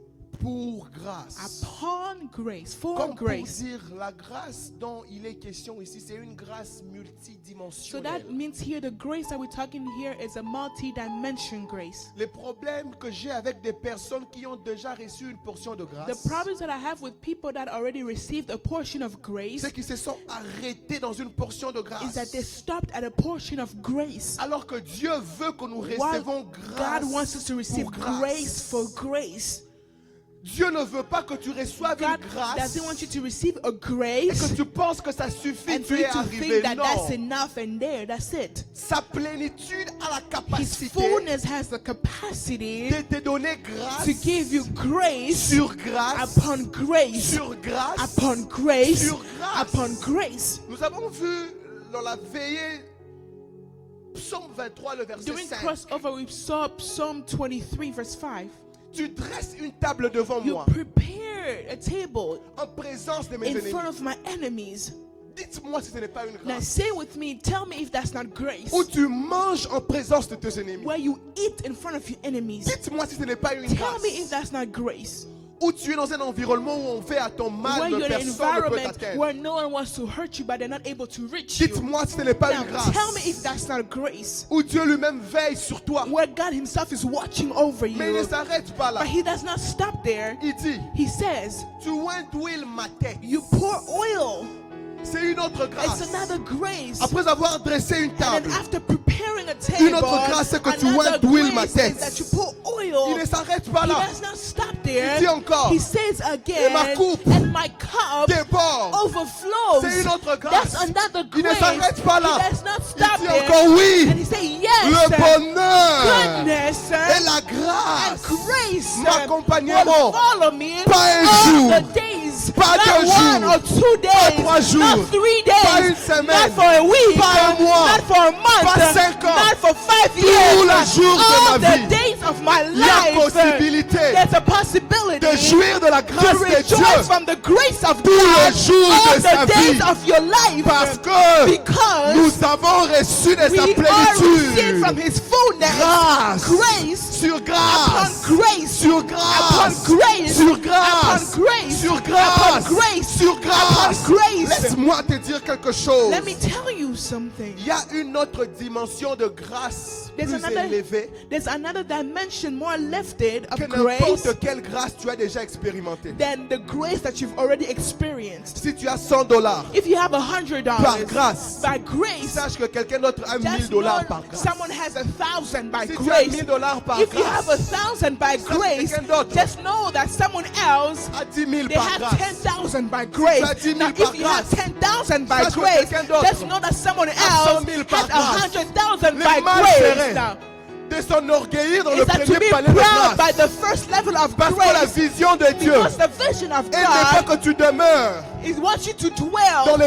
pour grâce. upon grace, for Comme pour grace. dire, la grâce dont il est question ici, c'est une grâce So multidimensionnelle. that means here the grace that we're talking here is a multi-dimension grace. Les problèmes que j'ai avec des personnes qui ont déjà reçu une portion de The grâce, problems that I have with people that already received a portion of grace c'est qu'ils se sont arrêtés dans une portion de is that they grâce. stopped at a portion of grace. Alors que Dieu veut que nous While recevons God wants us to receive pour grace for grace. Dieu ne veut pas que tu reçoives God une grâce doesn't want you to receive a et grace que tu penses que ça suffit, and for tu you es to arrivé. think that that's Non. enough and there, that's it. Sa plénitude a la His capacité fullness has the capacity de te donner to grâce give you grace sur grâce, upon grace, sur grâce, upon grace, sur grâce. upon grace. Nous avons vu dans la veillée Psaume 23, le verset During 5. crossover, we saw Psalm 23, verse 5. Tu dresses une table devant You moi prepared a table en présence de mes in ennemis. front of my enemies. Dites-moi si ce n'est pas une Now grâce. say with me, tell me if that's not grace. Où tu manges en présence de tes ennemis. Where you eat in front of your enemies. Dites-moi si ce n'est pas une Tell grâce. me if that's not grace. Où tu es dans un environnement où on fait à ton mal, Where mais you're in an personne ne peut environment t'atteindre. where no one wants to hurt you, but they're not able to reach you. Dites-moi si ce n'est pas Now une grâce. tell me if that's not grace. Où Dieu lui-même veille sur toi. Where God Himself is watching over Mais il ne you. s'arrête pas là. But He does not stop there. Il dit, He says, tu ointes ma tête. you pour oil. C'est une autre grâce. It's another grace. Après avoir dressé une And table, then after preparing a table, une autre grâce, c'est que tu another ointes ma grace tête. is that you pour il oil. ne s'arrête pas He là. does not stop there. Il dit encore, He says ma again, coupe and my cup déborde. overflows. C'est une autre grâce. That's another Il ne grace. s'arrête pas là. He does not Il stop dit there. encore oui. And he say yes. Le bonheur Goodness et la and grâce grace m'accompagneront. will follow me Pas un all jour, the days, pas not 2 1 jours, or 2 days, pas 3 jours, not 3 pas days, une semaine, not for a week, pas un mois, not for a month, pas 5 ans, not for 5 tous years, les jours de all ma vie. the days of my Il y a life. possibilité There's a possibility de jouir de la to grâce de rejoice Dieu from the grace of tous les God jours all de sa the days vie. of your life, Parce que because nous avons reçu de we sa are received from plénitude. His fullness, Grâce grace sur upon grâce, grace, sur upon grâce, grace, sur grâce, upon grace, sur upon grâce, grace, sur grâce. upon grace. Laisse-moi te dire quelque chose. Let me tell you something. Il y a une autre dimension de grâce There's plus another, élevée there's another dimension more lifted of que grace n'importe quelle grâce tu as déjà expérimenté. than the grace that you've already experienced. Si tu as $100 If you have $100 par grâce, by grace, sache que quelqu'un d'autre a just $1000 know par grâce. someone has 1,000 by Si tu as grace. $1000 par If you have grâce, 1,000 by sache que grace, quelqu'un d'autre just know that someone else a 10 000 they par have grâce. 10,000 by tu as grace. 10 000 Now, par if you have grâce, 10,000 by sache que grace, quelqu'un d'autre just know that someone a 100 else 000 par has grâce. 100,000 Les by mal grace. seraient Now, de s'enorgueillir dans le is that to premier be palier de proud by grâce. the first level of Parce que la grace. vision de Dieu, Because the vision of il ne veut pas God que tu demeures is wants you to dans dwell.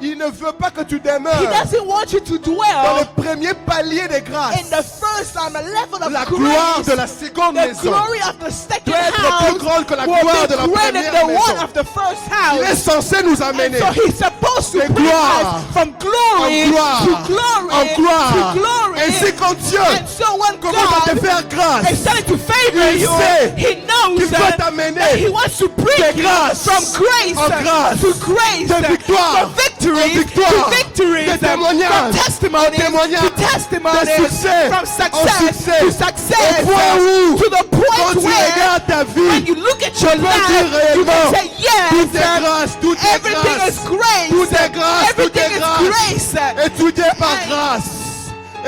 les il ne veut pas que tu He demeures doesn't want you to dans dwell le premier palier de grâce. in the first level of La gloire grace. de la seconde The maison glory of the second doit être house plus grande que la will gloire be de la greater première than maison. one of the first Il est house. censé nous And amener so he's supposed to de bring gloire us from glory en gloire, to glory en gloire. to glory. Ainsi quand Dieu And so when commence à te God faire grâce, is starting to favor il you, sait he knows qu'il peut that t'amener he wants to bring de you grâce from grace en grâce, to grace, de victoire from victory en victoire, to victory, de témoignage from testimony témoignage, to testimony, de succès from en success succès, to success, au point où, to the quand point tu where regardes ta when vie, you look at your peux dire life, you réellement, can say tout est yes, grâce, tout est everything grâce, is grace, tout est grâce, tout everything est is grâce, grace, étudié par And- grâce,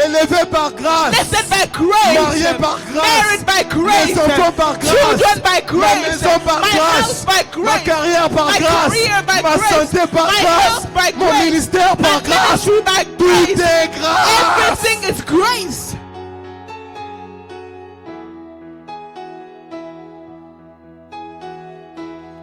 élevé par grâce, lifted by grace, marié par grâce, married by grace, mes enfants par grâce, children by ma grace, maison par my grâce, house by ma grace, carrière par my grâce, career by ma grace, santé par my grâce, health by mon grace, ministère par my grâce, ministry by tout grace. est grâce. Everything is grace.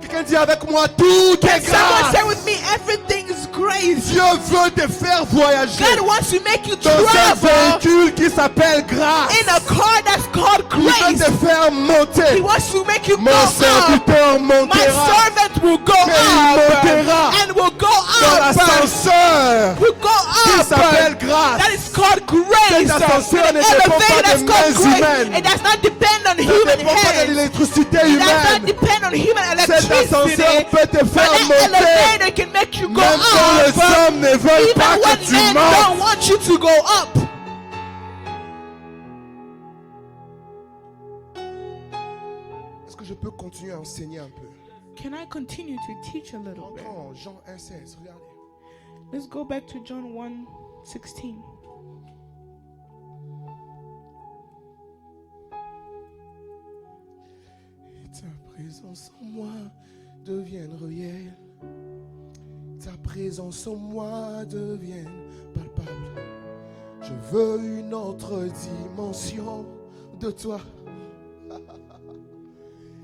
Quelqu'un dit avec moi, tout est Someone grâce. say with me, everything is grace. Dieu veut te faire voyager God wants to make you dans un travel véhicule qui s'appelle grâce. in a car that's called Il veut grace. te faire He monter. wants to make you go Mon up. serviteur My montera servant will go Mais il up montera and will go dans up. l'ascenseur Will go qui up. s'appelle grâce. That is called grace. Cet ascenseur An ne dépend pas elevator that's des called mains grace. humaines. It does not depend on Ça ne human dépend pas de hands. l'électricité It does not humaine. depend on human Cet ascenseur electricity. peut te But faire that monter. elevator can make you go Même quand les up. hommes ne veulent Even pas when que tu men don't montes. want you to go up. Est-ce que je peux continuer à enseigner un peu? Can I continue to teach a little bit? Encore Jean 1,16, regardez. Let's go back to John 1:16. Et ta présence en moi devienne réelle. Ta présence en moi devienne palpable. Je veux une autre dimension de toi.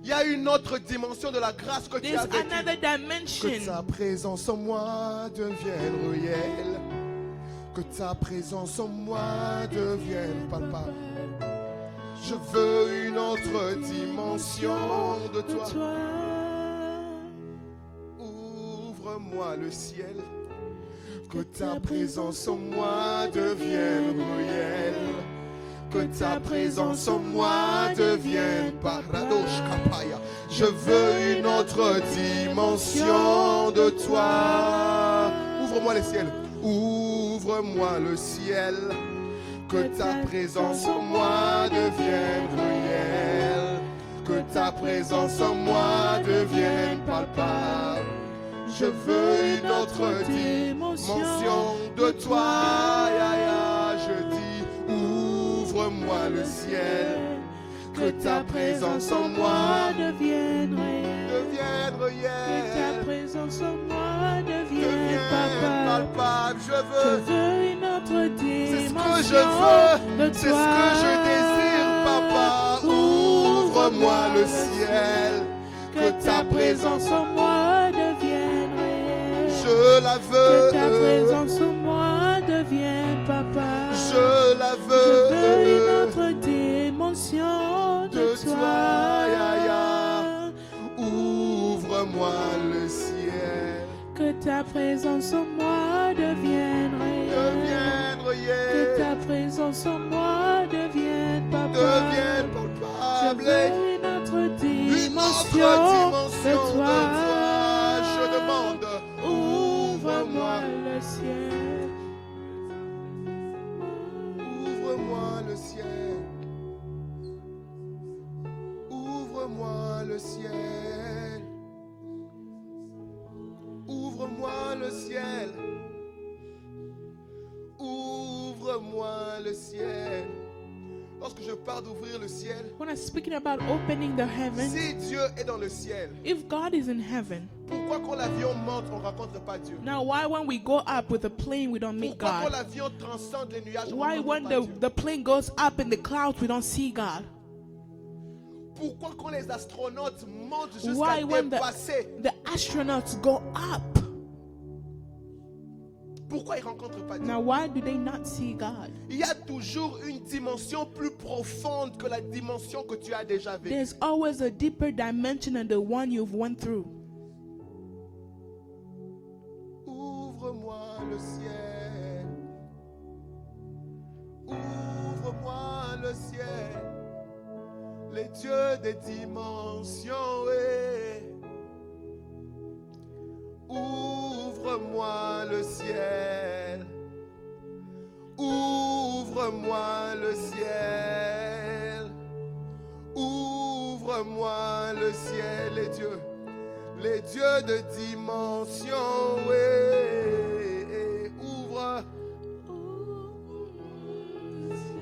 Il y a une autre dimension de la grâce que tu There's as vécue. another Que dimension. ta présence en moi devienne réelle. Que ta présence en moi devienne palpable. Je veux une autre dimension de toi. Ouvre-moi le ciel. Que ta présence en moi devienne réelle. Que ta présence en moi devienne paradoxe kapaya. Je veux une autre dimension de toi. Ouvre-moi le ciel. Ouvre-moi le ciel. Que ta présence en moi devienne réelle. Que ta présence en moi devienne palpable. Je veux une autre dimension de toi. Ya, ya, je dis, ouvre-moi le ciel. Que ta présence en moi devienne réelle. devienne Que ta réelle. présence en moi devienne Devienne palpable. palpable. Je Je veux. veux une autre C'est ce dimension que je veux. de C'est ce toi. que je désire, papa. Ouvre-moi le ciel. Que ta présence en moi devienne réelle. je la Que ta veux. présence en moi devienne papa. Je la Je veux une veux. autre dimension de De toi. toi, ya, ya. Ouvre-moi le ciel. Que ta présence en moi devienne réelle. Devienne Que ta réel. présence en moi devienne papa. Devienne Je palpable. veux une autre Une autre dimension dimension de de toi. toi. Je demande. Ouvre-moi le ciel. Ouvre-moi le ciel. Ouvre-moi le ciel. Ouvre-moi le ciel. Ouvre-moi le ciel. lorsque je parle d'ouvrir le ciel, When I'm speaking about opening the heaven, si Dieu est dans le ciel, if God is in heaven, pourquoi quand l'avion monte, on ne rencontre pas Dieu? now why when we go up with a plane we don't meet Pourquoi quand God? l'avion transcende les nuages, on Why ne when rencontre pas Dieu? the plane goes up in the clouds we don't see God? Pourquoi quand les astronautes montent jusqu'à Why when dépasser, the astronauts go up? pourquoi ils ne rencontrent pas Dieu? Now why do they not see God? Il y a toujours une dimension plus profonde que la dimension que tu as déjà vécue. There's always a deeper dimension than the one you've went through. Ouvre-moi le ciel. Ouvre-moi le ciel. Les dieux des dimensions. Ouvre-moi le ciel. Ouvre-moi le ciel. Ouvre-moi le ciel, les dieux de dimension.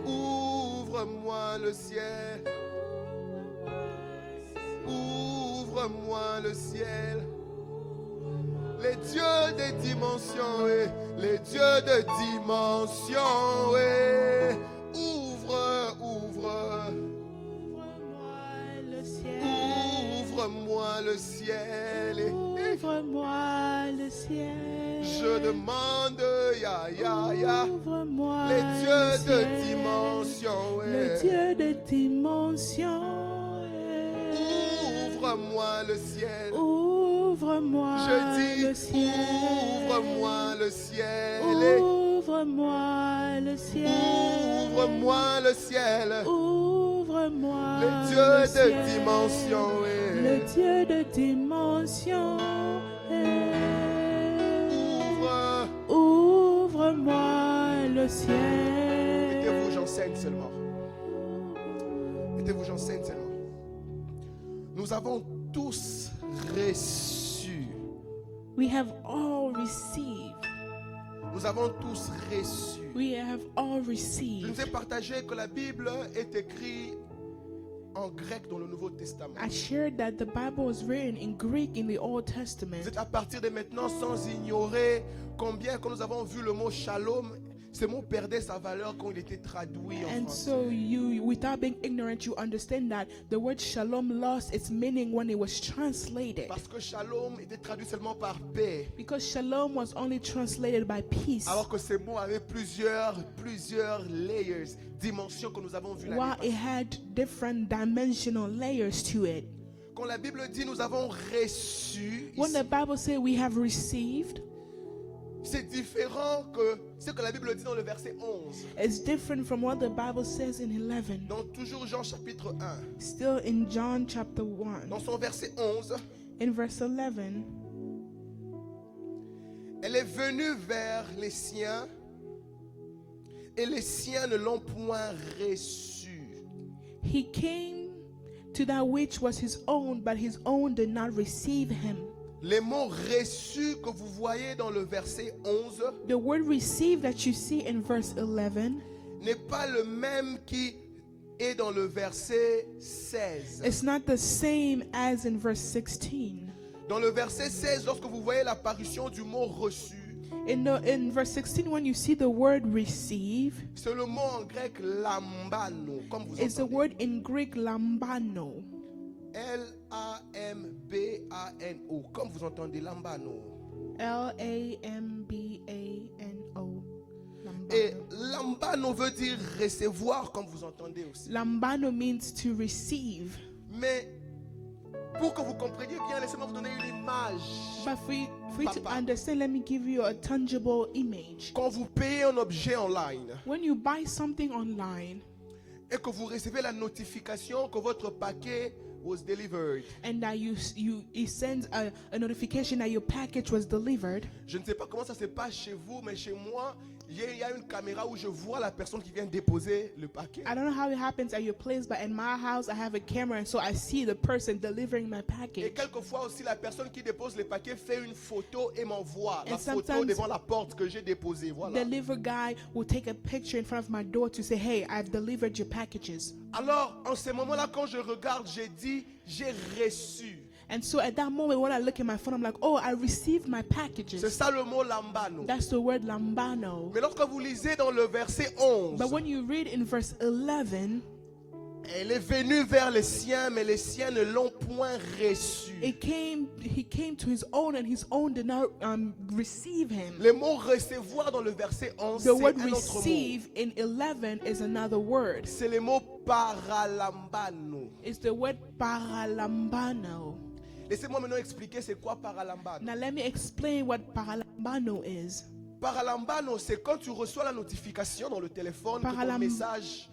Ouvre-moi le ciel. Ouvre-moi le ciel. Les dieux des dimensions, les dieux de dimension, ouvre. Ouvre-moi le ciel. Ouvre-moi le ciel. Ouvre-moi le ciel. Je demande, ya. Ouvre-moi Les le dieux de ciel. dimension, Le Dieu de dimension. ouvre-moi le ciel. Ouvre-moi Je dis, le ciel. ouvre-moi le ciel. Ouvre-moi le ciel. Ouvre-moi le ciel. Ouvre-moi Le Dieu le de ciel. dimension, Le Dieu de dimension. Ouvre-moi le ciel. Mettez-vous, j'enseigne seulement. Mettez-vous, j'enseigne seulement. Nous avons tous reçu. We have all received. Nous avons tous reçu. We have all Je nous received. ai partagé que la Bible est écrite en grec dans le Nouveau Testament. I shared that the Bible was written in Greek in the Old Vous Testament. êtes à partir de maintenant sans ignorer combien quand nous avons vu le mot shalom, ce mot perdait sa valeur quand il était traduit en And français. so you, without being ignorant, you understand that the word shalom lost its meaning when it was translated. Parce que shalom était traduit seulement par paix. Because shalom was only translated by peace. Alors que ce mot avait plusieurs layers, dimensions que nous avons vues l'année While it passée. had different dimensional layers to it. Quand la Bible dit nous avons reçu, When ici, the Bible says we have received, c'est différent que ce que la Bible dit dans le verset 11. it's different from what the Bible says in 11. Dans toujours Jean chapitre 1, Still in John chapter 1, dans son verset 11, in verse 11, elle est venue vers les siens et les siens ne l'ont point reçu. he came to that which was his own, but his own did not receive him. Les mots reçus que vous voyez dans le verset 11 The word receive that you see in verse 11 n'est pas le même qui est dans le verset 16. is not the same as in verse 16. Dans le verset 16, lorsque vous voyez l'apparition du mot reçu, In verse 16, when you see the word receive, c'est le mot en grec lambano, comme vous it's the entendez. word in Greek lambano. L-A-M-B-A-N-O, comme vous entendez, lambano. L-A-M-B-A-N-O. Et Lambano. lambano veut dire recevoir, comme vous entendez aussi. Lambano means to receive. Mais pour que vous compreniez bien, laissez-moi vous donner une image. But for you to Papa. understand, let me give you a tangible image. Quand vous payez un objet online When you buy something online et que vous recevez la notification que votre paquet was delivered, and that it sends a notification that your package was delivered, je ne sais pas comment ça se passe chez vous, mais chez moi, il y a une caméra où je vois la personne qui vient déposer le paquet. I don't know how it happens at your place, but in my house, I have a camera, and so I see the person delivering my Et package. quelquefois aussi, la personne qui dépose le paquet fait une photo et m'envoie la And photo sometimes devant la porte que j'ai déposée. Voilà. Deliver guy will take a picture in front of my door to say, "Hey, I've delivered your packages." Alors, en ce moment-là, quand je regarde, j'ai dit, j'ai reçu. And so at that moment, when I look at my phone, I'm like, "Oh, I received my C'est packages." ça le mot lambano. That's the word lambano. Mais lorsque vous lisez dans le verset 11, But when you read in verse 11, elle est venue vers les siens, mais les siens ne l'ont point reçu. he came to his own, and his own did not receive him. Le mot recevoir dans le verset 11, The c'est word un autre mot. receive in 11 is another word. C'est le mot paralambano. It's the word paralambano. Laissez-moi maintenant expliquer c'est quoi paralambano. Now let me explain what paralambano is. Paralambano, c'est quand tu reçois la notification dans le téléphone que ton Paralam- message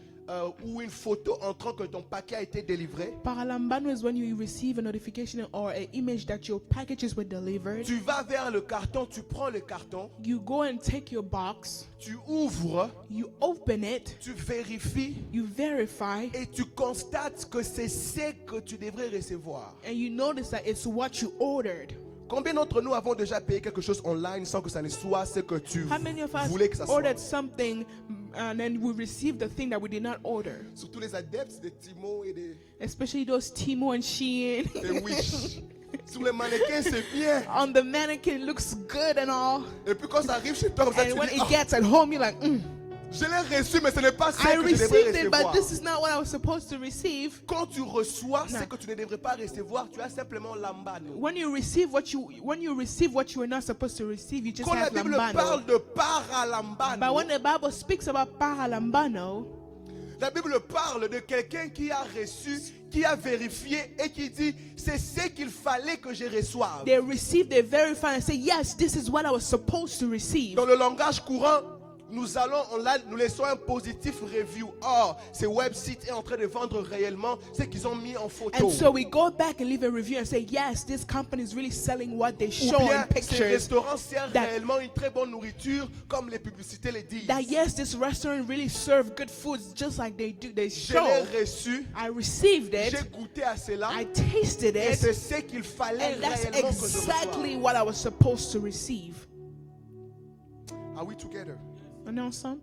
ou une photo entrant que ton paquet a été délivré. Paralambano is when you receive a notification or an image that your packages were delivered. Tu vas vers le carton, tu prends le carton, You go and take your box, tu ouvres, you open it, tu vérifies you verify, et tu constates que c'est ce que tu devrais recevoir. and you notice that it's what you ordered. Combien d'entre nous avons déjà payé quelque chose online sans que ça ne soit ce que tu How many of us voulais que ça soit? ordered something and then we received the thing that we did not order? Surtout les adeptes de Timo et de Especially those Timo and Shein. Wish. Sur les mannequins, c'est bien. On the mannequin, it looks good and all. Et puis quand ça arrive chez toi, comme ça, tu And when dis, it ah, gets at home, you're like, je l'ai reçu, mais ce n'est pas ce I que je devrais received it, but recevoir. this is not what I was supposed to receive. Quand tu reçois Non. ce que tu ne devrais pas recevoir, tu as simplement lambano. When you receive what you were not supposed to receive, you just Quand la have Bible lambano. parle de But paralambano, when the Bible speaks about paralambano, la Bible parle de quelqu'un qui a reçu, qui a vérifié et qui dit c'est ce qu'il fallait que je reçoive. they receive, they verify and say, yes, this is what I was supposed to receive. Dans le langage courant, nous laissons un positif review. Or, ce website est en train de vendre réellement ce qu'ils ont mis en photo. And so we go back and leave a review and say, yes, this company is really selling what they Ou show bien in ces pictures. restaurants servent that- réellement une très bonne nourriture comme les publicités le disent. That yes, this restaurant really serve good foods just like they Je show. l'ai reçu, I received j'ai it, goûté à cela I tasted et it, c'est ce qu'il fallait and that's réellement que je exactly reçoive. what I was supposed to receive. Are we together? On est ensemble?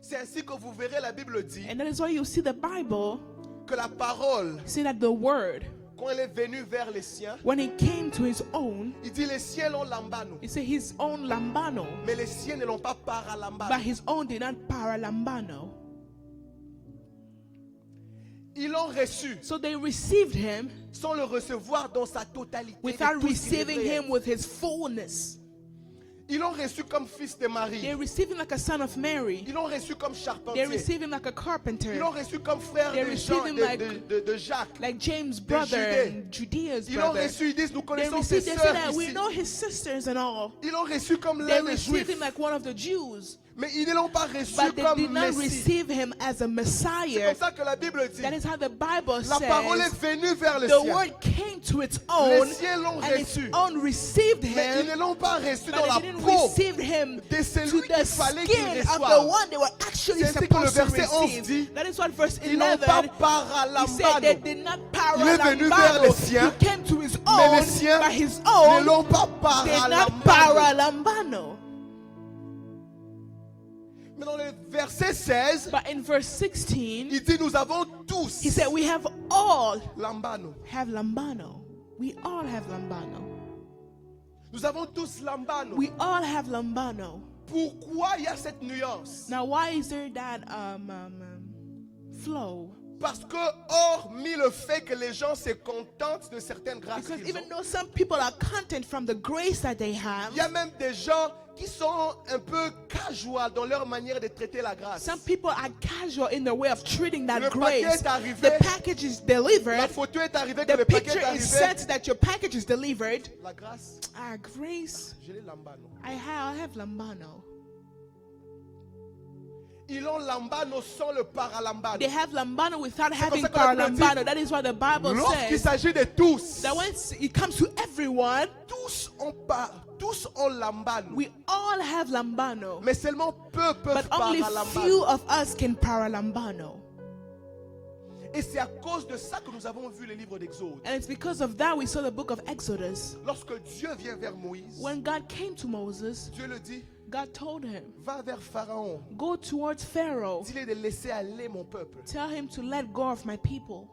C'est ainsi que vous verrez la Bible dit And that is why you see the Bible que la parole, say that the word, quand elle est venue vers les siens, when it came to his own, il dit les siens l'ont lambano, it said his own lambano, mais les siens ne l'ont pas but paralambano. his own did not paralambano. Ils l'ont reçu So they received him sans le recevoir dans sa totalité. de without tout ce qu'il receiving devrait him être. with his fullness. Ils l'ont reçu comme fils de Marie. They received him like a son of Mary. Ils l'ont reçu comme They charpentier. received him like a Ils carpenter, l'ont reçu comme frère They de, received Jean, him de, like- de Jacques. like James' brother Judée. and Judea's Ils l'ont brother. reçu, ils disent, nous They connaissons ses received, they sœurs said that we ici. know his sisters and all. Ils l'ont reçu comme They l'un des received Juifs. him like one of the Jews, Mais ils ne l'ont pas reçu but they comme did not Messie. receive him as a C'est Messiah. comme ça que la Bible dit. That is how the Bible La parole est says. venue vers les The siens. word came to its own, Les siens l'ont and its reçu. own received Mais ils him, ne l'ont pas reçu dans but la they didn't peau receive him de to celui the qu'il fallait qu'il skin of the reçoive. one they were actually C'est ainsi que le supposed to verset 11 receive. dit, That is what verse Ils n'ont pas 11 he said they paralambano. did not Il est venu vers les siens, He came to his mais own, les siens but his ne own l'ont pas did not paralambano. paralambano. Mais dans le verset 16, But in verse 16, il dit nous avons tous he said we have all lambano. have lambano. We all have lambano. Nous avons tous lambano. We all have lambano. Pourquoi il y a cette nuance? Now, why is there that flow? Parce que hormis le fait que les gens se contentent de certaines grâces Because qu'ils even ont, though some people are content from the grace that they have, il y a même des gens qui sont un peu casual dans leur manière de traiter la grâce. some people are casual in the way of treating that Le paquet grace. est arrivé. The package is La delivered. photo est arrivée que The le paquet picture est is arrivé. sent that your package is delivered. La grâce, Grace, je l'ai lambano. I have lambano. Ils ont lambano sans le paralambano. They have lambano without having ça que la Bible dit. paralambano. That is what the Bible Lorsqu'il says. s'agit de tous, That when it comes to everyone, tous tous ont lambano. We all have lambano, Mais seulement peu peuvent but only paralambano. few of us can paralambano. Et c'est à cause de ça que nous avons vu les livres d'Exode. And it's because of that we saw the book of Exodus. Lorsque Dieu vient vers Moïse, When God came to Moses, Dieu le dit, God told him, va vers Pharaon. go towards Pharaoh. Dis-lui de laisser aller mon peuple. Tell him to let go of my people.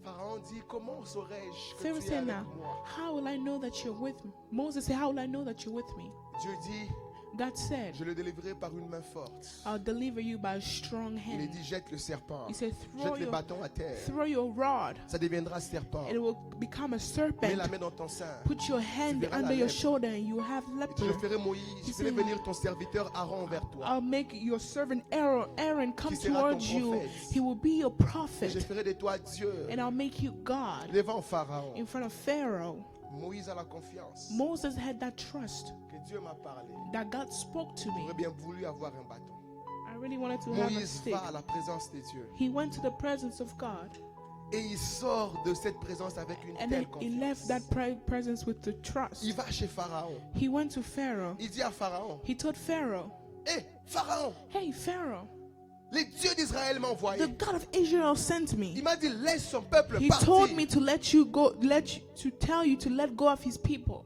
Pharaon dit, comment saurais-je que Pharaoh tu es said, avec now, moi? how will I know that you're with me? Moses said, how will I know that you're with me? Dieu dit, God said, je le délivrerai par une main forte. I'll deliver you by a strong Il est hand. dit, jette le serpent. He said, Jette les bâtons à terre. throw your rod, Ça deviendra serpent. and it will become a Mets serpent. la main dans ton sein. Put your hand verras la under your lèpre. shoulder, and you will have Et leper. je ferai Moïse, je ferai said, venir ton serviteur Aaron vers toi. I'll make your servant Aaron come Qui sera ton towards you. prophète. He will be your Et je prophet, ferai de toi Dieu and I'll make you God devant Pharaon. in front of Pharaoh. Moïse a la confiance Moses had that trust que Dieu m'a parlé. that God spoke to me. J'aurais bien voulu avoir un bâton. I really wanted to have a Moïse stick. va à la présence de Dieu. He went to the presence of God, Et il sort de cette présence avec une and telle then he left confiance. that presence with the trust. Il va chez Pharaon. He went to Pharaoh. Il dit à Pharaon, He told Pharaoh, hé, Pharaon, hey Pharaoh, les dieux d'Israël m'ont envoyé. the God of Israel sent Il me. m'a dit, laisse son peuple He partir. told me to let you go, to tell you to let go of his people.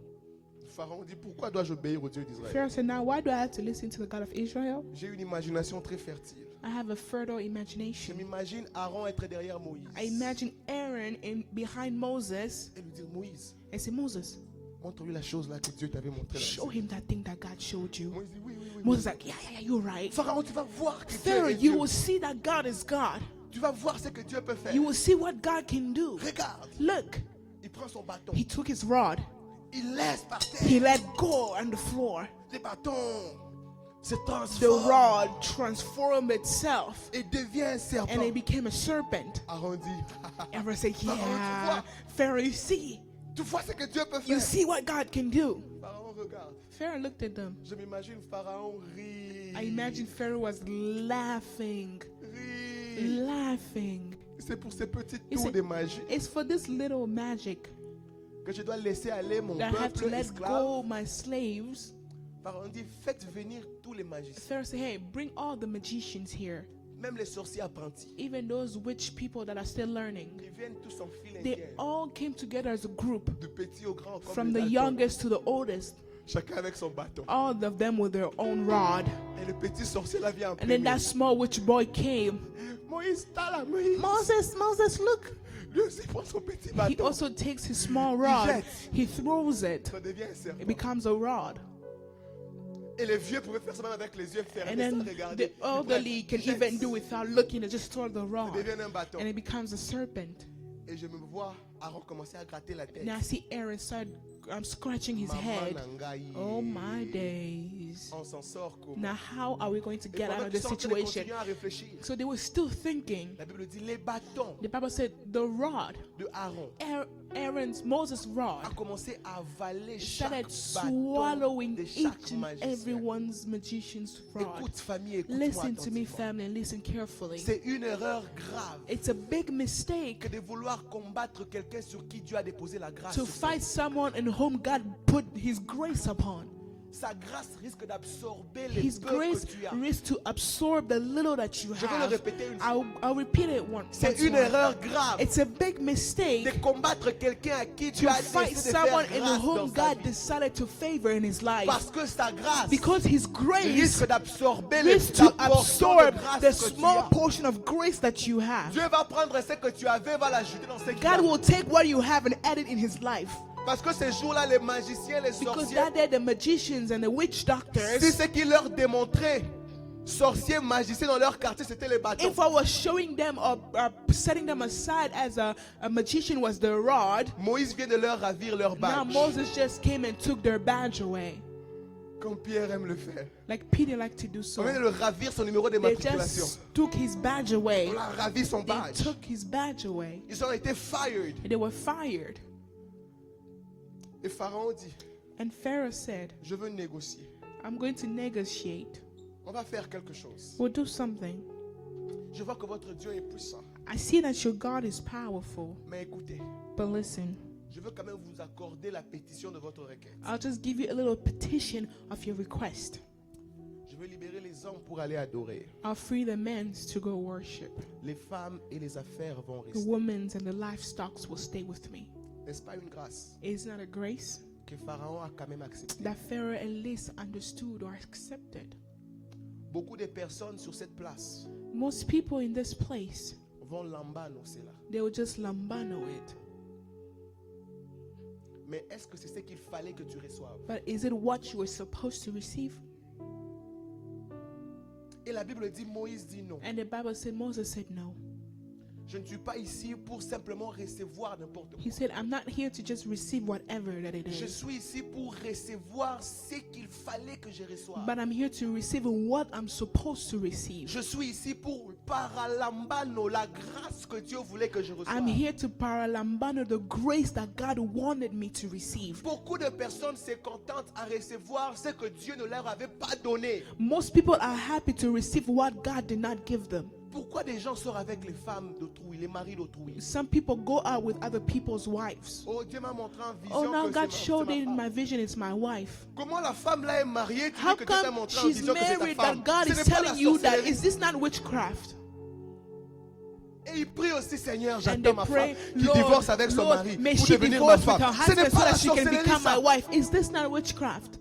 Pharaon dit, pourquoi dois-je obéir au Dieu d'Israël? Pharaoh said, now why do I have to listen to the God of Israel? J'ai une imagination très fertile. I have a fertile Je imagination. m'imagine Aaron être derrière Moïse. I imagine Aaron behind Moses Et lui dire, Moïse, and say, Moses, montre-lui la chose là que Dieu t'avait montrée. show him that thing that God showed you. Moïse dit, oui, oui, oui. Moses is like, yeah, you're right. Pharaon, tu vas voir que Pharaoh, Dieu est you Dieu. will see that God is God. Tu vas voir ce que Dieu peut faire. You will see what God can do. Regarde, Look, il prend son bâton. he took his rod. Il laisse par terre. He let go on the floor. Les bâtons se The transforment rod transformed itself et devient un and serpent. it became a serpent. Aaron dit, Everyone say, Pharaon, yeah. Pharaoh, tu vois ce que Dieu peut you faire. see what God can do. Pharaon regarde. Pharaoh looked at them. Je m'imagine Pharaon rire. I imagine Pharaoh was laughing. Rire. Laughing. C'est pour ces petits He tours said, de magie it's for this little magic que je dois laisser aller mon that I have to peuple let esclave. go my slaves. Pharaon dit, faites venir tous les magiciens, Pharaoh said, hey, bring all the magicians here, même les sorciers apprentis. even those witch people that are still learning. Ils viennent tous en file They indienne, all came together as a group, du petit au grand, comme from les the Dalton. youngest to the oldest, Chacun avec son bâton. all of them with their own rod. Et le petit sorcier là vient en And then premier. that small witch boy came. Moïse, t'as là, Moïse. Moses, look. Lui aussi prend son petit He bâton. also takes his small rod, jette. he throws it, Ça devient un it serpent. becomes a rod. Et les vieux pouvaient faire ça même avec les yeux fermés, And sans then regarder. the elderly can Jette. even do without looking, they just throw the Ça rod, devient un bâton. and it becomes a serpent. Et je me vois Aaron commencer à gratter la tête. Now I see Aaron start scratching his Maman head. Nangaï. Oh my days. On s'en sort comment? Now how are we going to Et get pendant out of qu'ils this sont en train de situation? continuer à réfléchir, So they were still thinking. la Bible dit les bâtons The Bible said the rod, de Aaron Moses' a rod, commencé à avaler chaque started bâton swallowing de chaque each and magicien. everyone's magician's rod. Écoute famille, écoute-moi Listen to me, attentivement. family, and listen carefully. C'est une erreur grave It's a big mistake que de vouloir combattre quelqu'un sur qui Dieu a déposé la grâce. to sur sa fight vie. someone in whom God put his grace upon. Sa grâce risque d'absorber les His peu grace que tu as. risks to absorb the little that you Je vais le have. répéter une fois. I'll repeat it once. C'est une more. erreur grave It's a big de mistake combattre quelqu'un à qui tu to as fight décidé de someone faire in grâce whom dans sa God vie. decided to favor in his life. Parce que sa grâce Because his grace risque d'absorber les risks to la portion de absorb grâce the que tu small as. portion of grace that you have. Dieu va prendre ce que tu avais, va l'ajouter dans ce qu'il God a. will take what you have and add it in his life. Parce que ces jours-là, les magiciens, les Because sorciers, that day the magicians and the witch doctors, si ce qu'ils leur démontraient, sorciers, magiciens dans leur quartier, c'était les bâtons. if I was showing them or setting them aside as a magician was the rod, Moïse vient de leur ravir leur now badge. Moses just came and took their badge away. Comme Pierre aime le faire. Like Peter liked to do On so. vient de le ravir son numéro de They matriculation. just took his badge away. On a ravi son They badge. took his badge away. Ils ont été fired. And they were fired. Et Pharaon dit, And Pharaoh said, je veux négocier. I'm going to negotiate. On va faire quelque chose. We'll do something. Je vois que votre Dieu est puissant. I see that your God is powerful. Mais écoutez, But listen, Je veux quand même vous accorder la pétition de votre requête. I'll just give you a little petition of your request. Je veux libérer les hommes pour aller adorer. I'll free the men to go worship. Les femmes et les affaires vont The rester. women and the livestocks will stay with me. N'est-ce pas une grâce Is not a grace que Pharaon a quand même acceptée? that Pharaoh at least understood or accepted? Beaucoup de personnes sur cette place Most people in this place, vont lambano cela. they will just lambano it. Mais est-ce que c'est ce qu'il fallait que tu reçoives? But is it what you were supposed to receive? Et la Bible dit, Moïse dit non. And the Bible said, Moses said no. Je ne suis pas ici pour simplement recevoir n'importe quoi. He said, I'm not here to just receive whatever that it Je is, suis ici pour recevoir ce qu'il fallait que je reçoive. but I'm here to receive what I'm supposed to receive. Je suis ici pour paralambano, la grâce que Dieu voulait que je reçoive. I'm here to paralambano the grace that God wanted me to receive. Beaucoup de personnes se contentent à recevoir ce que Dieu ne leur avait pas donné. Most people are happy to receive what God did not give them. Pourquoi des gens sortent avec les femmes d'autrui, les maris d'autrui? Some people go out with other people's wives. Oh, Dieu m'a montré en vision Oh, now que God c'est showed ma in femme. my vision it's my wife. Comment la femme là est mariée? Tu How dis que Dieu t'a come montré en she's vision que c'est ta married femme. that God Ce is n'est pas la telling you that sorcellerie. is this not witchcraft? Et il prie aussi, Seigneur, And j'attends they ma pray, femme qui divorce avec son Lord, mari may pour she devenir ma divorce with femme. her Ce n'est husband so pas la that she can sorcellerie, become my ça. wife. Is this not witchcraft?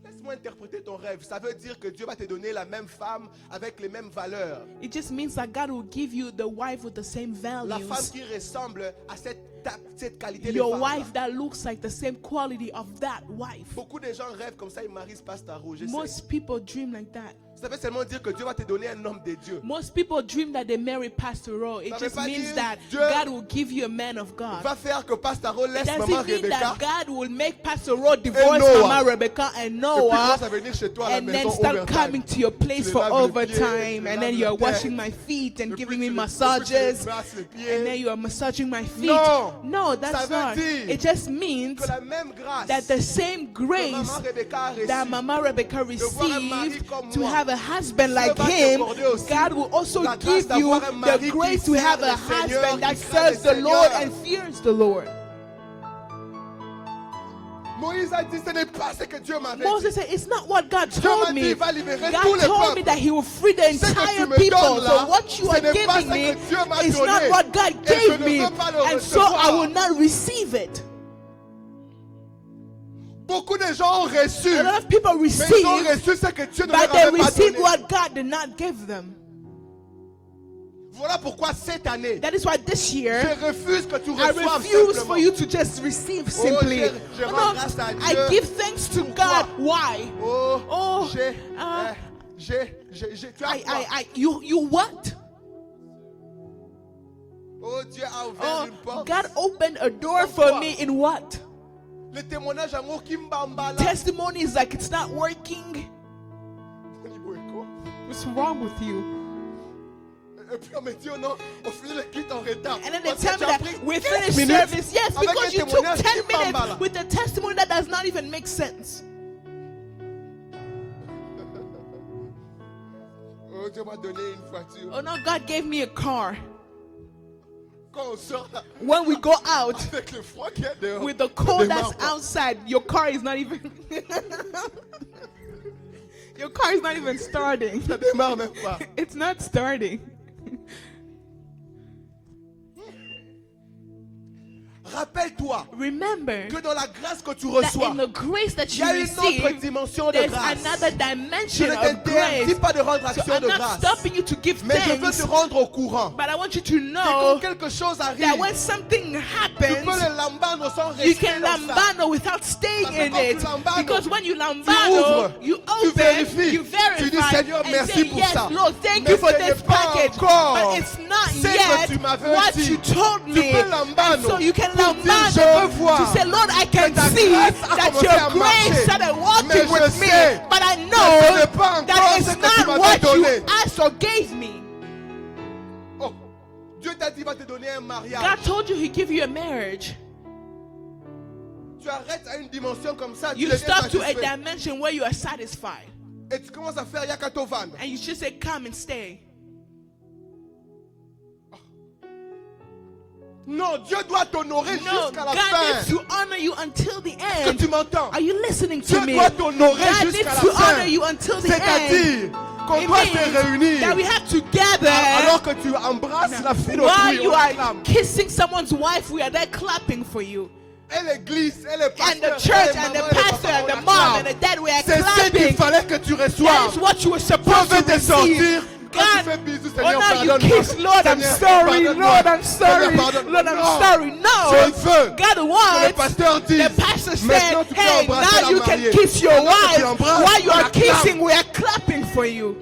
Laisse-moi interpréter ton rêve. Ça veut dire que Dieu va te donner la même femme avec les mêmes valeurs. It just means that God will give you the wife with the same La femme values. qui ressemble à cette qualité de Your femme. wife that looks like the same quality of that wife. Beaucoup de gens rêvent comme ça, ils marient Pastor Rouge. Je sais. Most people dream like that. Ça veut seulement dire que Dieu va te donner un homme de Dieu. Most people dream that they marry Pastor Ro. It Ça veut just pas means dire that Dieu God will give you a man of God. Va faire que Pastor Rouge laisse Does maman it mean Rebecca that God will make Pastor Ro divorce Noah. Mama Rebecca and et puis Noah commence à venir chez toi à la and maison then start overtime. coming to your place Tu for les laves les pieds, overtime tu and les then laves you're la tête. washing my feet and Et puis giving tu me les- et puis tu les massages masses les pieds. and then you're massaging my feet? Non. No, Ça that's veut not. dire It just means Que la même grâce that the same que grace maman Rebecca a reçue, that Mama Rebecca voir un mari received comme to moi, have a husband Dieu like va him, t'accorder aussi God will also la grâce give you d'avoir un mari the qui grace to sert have a le Seigneur, husband that qui craint le serves the Lord Seigneur. and fears the Lord. Moïse a dit ce n'est pas ce que Dieu m'avait Moses dit. said, it's not what God Dieu told m'a dit, me. il va libérer tous God les told me peuples. that he will free the Ce que tu entire me people. donnes là, So what you ce are n'est pas giving ce me que Dieu m'a is not donné. what God Et je gave ne me. veux pas le And so I recevoir. will not receive it. Beaucoup de gens ont reçu, A lot of people mais ils ont receive, reçu ce que Dieu ne but leur they avait pas receive donné. what God did not give them. Voilà pourquoi cette année, That is why this year, je refuse que tu I reçoives refuse simplement. for you to just receive simply. je Oh, rends no, grâce à I Dieu. give thanks to Pourquoi? God. Why? Oh, Oh, tu as quoi? You what? Oh, Dieu a ouvert Oh, une porte. God opened a door Pourquoi? for me in what? Le témoignage amour qui m'emballa. Testimony is like it's not working. What's wrong with you? Et puis on me dit, oh non, on finit le kit en retard. And then they Parce tell que me tu as that pris we 15 finished minutes service. Yes, avec because un you took témoignage 10 qui m'emballa. minutes with a testimony that does not even make sense. Oh, Dieu m'a donné une voiture. Oh no, God gave me a car. Quand on sort là, When we go out avec le froid qu'il y a dehors, with the on cold démarre that's pas. outside, your car is not even your car is not even starting. Ça démarre même pas. It's not starting. Rappelle-toi Remember que dans la grâce que tu that reçois, in the grace that il y you a une autre receive, dimension de there's grâce. another Je dimension ne of t'interdis grace. pas de rendre So action I'm de not grâce, stopping you to give mais je veux thanks, te rendre au courant but I want you to que quand know quelque chose arrive, that when something tu peux happens, le lambano sans you rester can dans ça. lambano without staying Parce que in quand tu it. lambano, Because when you ouvres, lambano, you tu open, vérifies, you tu dis, verify, Seigneur, and merci say, pour yes, ça. Lord, thank Mais you for ce n'est this pas package. encore But it's not ce que yet tu m'avais what dit. you told Tu me. peux lambano So you can pour dire, lambano je veux voir to say, Lord, I can ta see grâce a that commencé your à grace marcher. started Mais walking je with me. sais But I ce know n'est pas encore that ce it's que tu not m'avais what you donné. asked or gave me. Oh, Dieu t'a dit, il va te donner un mariage. God told you He'd give you a marriage. Tu arrêtes à une dimension comme ça, tu You deviens stop to a satisfait. dimension where you are satisfied. Et tu commences à faire Yakatovan. And you just say, come and stay. Non, Dieu doit t'honorer No, jusqu'à la God needs fin. to honor you until the Est-ce que end. tu m'entends? Are you listening to Dieu me? doit t'honorer God jusqu'à needs la to fin. honor you until the end. C'est-à-dire qu'on It doit means se réunir that we have to gather. alors que tu embrasses la fille While d'autrui. you on are acclame. kissing someone's wife, we are there clapping for you. Et l'église, et les And the pasteurs, church, et les and the mamans, et les pastor, papas, and on the mom, acclame. and the dad, we are C'est ce qu'il clapping. fallait que tu That reçoives. is what you were Dieu supposed veut to te receive. sortir. Quand tu God, fais bisous, oh, Seigneur, now you pardonne-moi. kiss, Lord, I'm Seigneur, sorry, pardonne-moi. Lord, I'm sorry, Seigneur, pardonne-moi. Lord, I'm Non. sorry. Dieu No, veut God que le wants. pasteur dise, The pastor maintenant said, tu peux hey, embrasser now la you can mariée. kiss your Maintenant que tu wife. embrasses, While you on are acclame. kissing, we are clapping for you.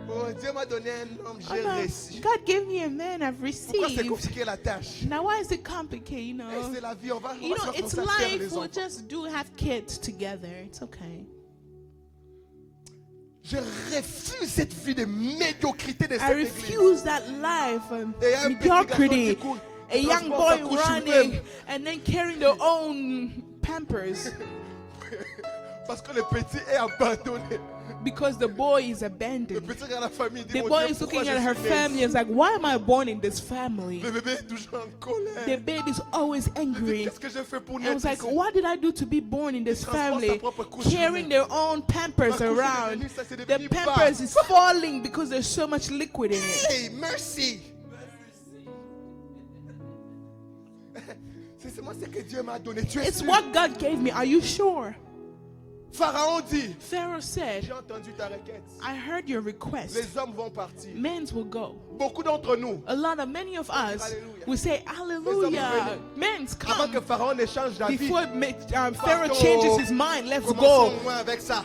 Oh, Dieu m'a donné un homme, Oh, j'ai no, réussi. God gave me a man I've Pourquoi c'est received. compliqué la tâche? Now, why is it complicated? Eh, c'est la vie, on va You know, se it's commencer à faire life. les We'll enfants. just have kids together. It's okay. Je refuse cette vie de médiocrité de I cette église. refuse that life of Et un petit mediocrity. garçon qui court, A young transporte boy sa couche running lui-même. and then carrying their own pampers Parce que le petit est abandonné. because the boy is Le abandoned. petit regarde la famille dit, The mon boy Dieu, is pourquoi looking je at her suis né family and is like, why am I born in this family? ici? Le bébé est toujours en colère. The baby's always Il dit, angry. qu'est-ce que j'ai fait pour And I was naître like, ici? what did I do to be born in this transporte sa family? propre couche Carrying lui-même. their own pampers Ma couche est around. devenue- ça, c'est The devenu pampers bas. is falling because there's so much liquid in it. Hey, merci. C'est seulement ce que Dieu m'a donné. Tu es It's sûr? what God gave me. Are you sure? Pharaon dit, Pharaoh said, j'ai entendu ta requête. I heard your request. Les hommes vont partir. Men will go. Beaucoup d'entre nous, Many of us Hallelujah. will say, Hallelujah. Men's avant que come. Pharaon ne change d'avis, Before Pharaoh Partons. changes his mind, let's commençons go. au moins avec ça.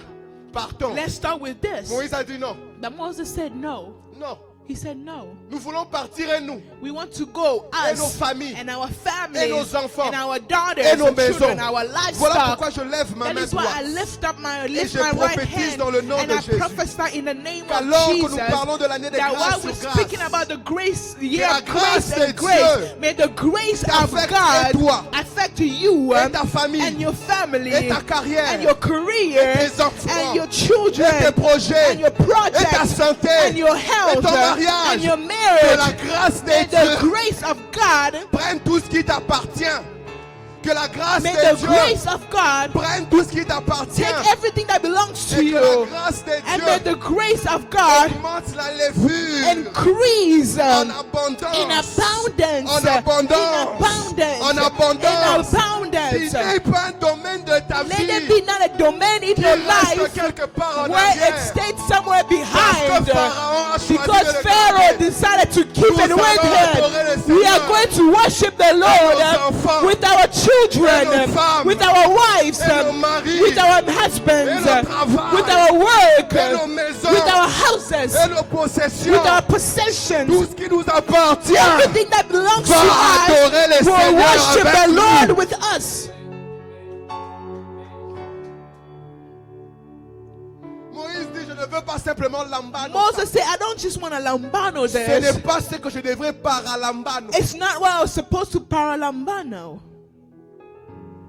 Partons. Let's start with this. Moïse a dit non. But Moses said no. Non. He said no. Nous voulons partir et nous. We want to go, Et nos us familles. and our families Et nos enfants. and our daughters Et nos and children, maisons. our Voilà livestock. pourquoi je lève ma That main is why I droite. lift up my je right prophétise hand dans le nom and de I Jésus. prophesy in the name of Qu'alors que nous Jesus parlons de l'année de that grâce while sur we're grâce, speaking about the grace, year la of grâce grace de and grace, Dieu may the grace of t'affecte God et toi, affect you et ta famille, and your family et ta carrière, and your career et tes enfants, and your children et tes projets, and your et ta projects santé, and your health et ton mariage. and your Que marriage. la grâce de May the Dieu grace of God, prenne tout ce qui t'appartient. Que la grâce may de the Dieu grace of God prenne tout ce qui t'appartient. take everything that belongs to Et que la you, grâce de and may Dieu the grace of God augmente la levure increase en abondance. in abundance, En abondance. in abundance, En abondance. in abundance. Il n'est pas un domaine de ta Let it vie be not a domain in qui your reste life quelque part en where it arrière. stays somewhere Parce behind. que Pharaon a choisi Because de le Pharaoh garder. decided to keep Nous it with allons adorer le him. We are Seigneur. going to worship the Lord nos enfants. with our Et children, nos femmes. with our wives, Et nos maris. with our husbands, Et nos travail. with our work, Et nos maisons. with our houses, Et nos possessions. with our possessions. Tout ce qui nous appartient. Everything that belongs to Va adorer le us will Seigneur worship avec the lui. Lord with us. Moïse dit, je ne veux pas simplement lambano. Moses said, I don't just want a lambano Ce there. n'est pas ce que je devrais paralambano. It's not what I was supposed to paralambano.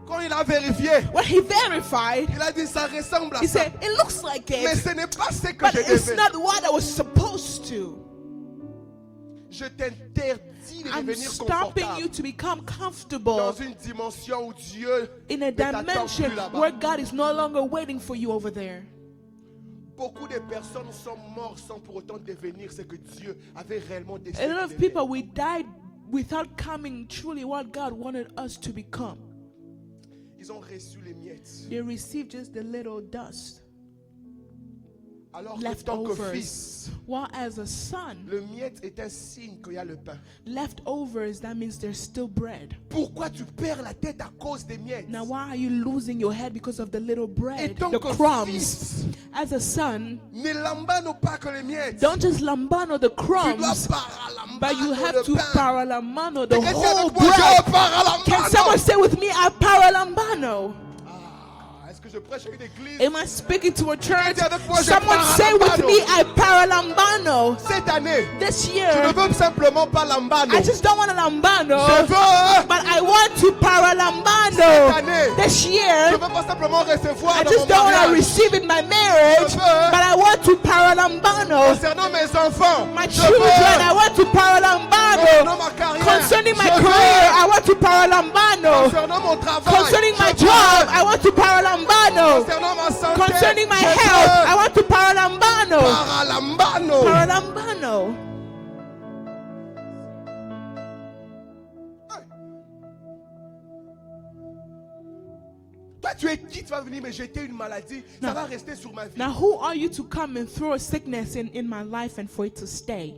Quand il a vérifié, When he verified, il a dit, ça ressemble à he ça. said, it looks like Mais it, ce n'est pas ce que but je it's devais. not what I was supposed to. Je t'interdis de I'm devenir stopping you confortable to become dans comfortable une dimension où Dieu in a ne t'attend dimension plus là-bas. where God is no longer waiting for you over there. Beaucoup de personnes sont mortes sans pour autant devenir ce que Dieu avait réellement A décidé. lot of people, we died without coming truly what God wanted us to become. Ils ont reçu les miettes. They received just the little dust. Alors que tant que Leftovers. fils, While as a son, le miette est un signe qu'il y a le pain. leftovers, that means there's still bread. Pourquoi tu perds la tête à cause des miettes? Now, why are you losing your head because of the little Et bread, tant the que crumbs? fils, As a son, ne lambano pas que les miettes. don't just lambano the Tu dois crumbs, paralambano but you have le to pain. paralamano the Quelqu'un whole avec moi, bread. je paralambano. Can someone say with me, I paralambano? Est-ce que je prêche à une église? Am I speaking to a church? Quelqu'un avec moi, je Someone say with paralambano. me, I paralambano. C'est année, This je year, ne veux simplement pas lambano. I just don't want a lambano, Je veux but I want to cette paralambano. année. This Je year, veux pas simplement recevoir I dans just mon don't want to mariage. receive in my marriage, Je veux. but I want to paralambano. Concernant mes enfants, My je children, I veux. want to Concernant paralambano. ma carrière, Concerning my je career, veux. I want to paralambano. Concernant mon travail, Concerning my je job, veux. I want to paralambano. Concernant ma santé, Concerning my je health, veux. I want to paralambano. Paralambano. Paralambano. Toi, tu es qui? Tu vas venir me jeter une maladie. Ça Non. va rester sur ma vie. Now, who are you to come and throw a sickness in my life and for it to stay?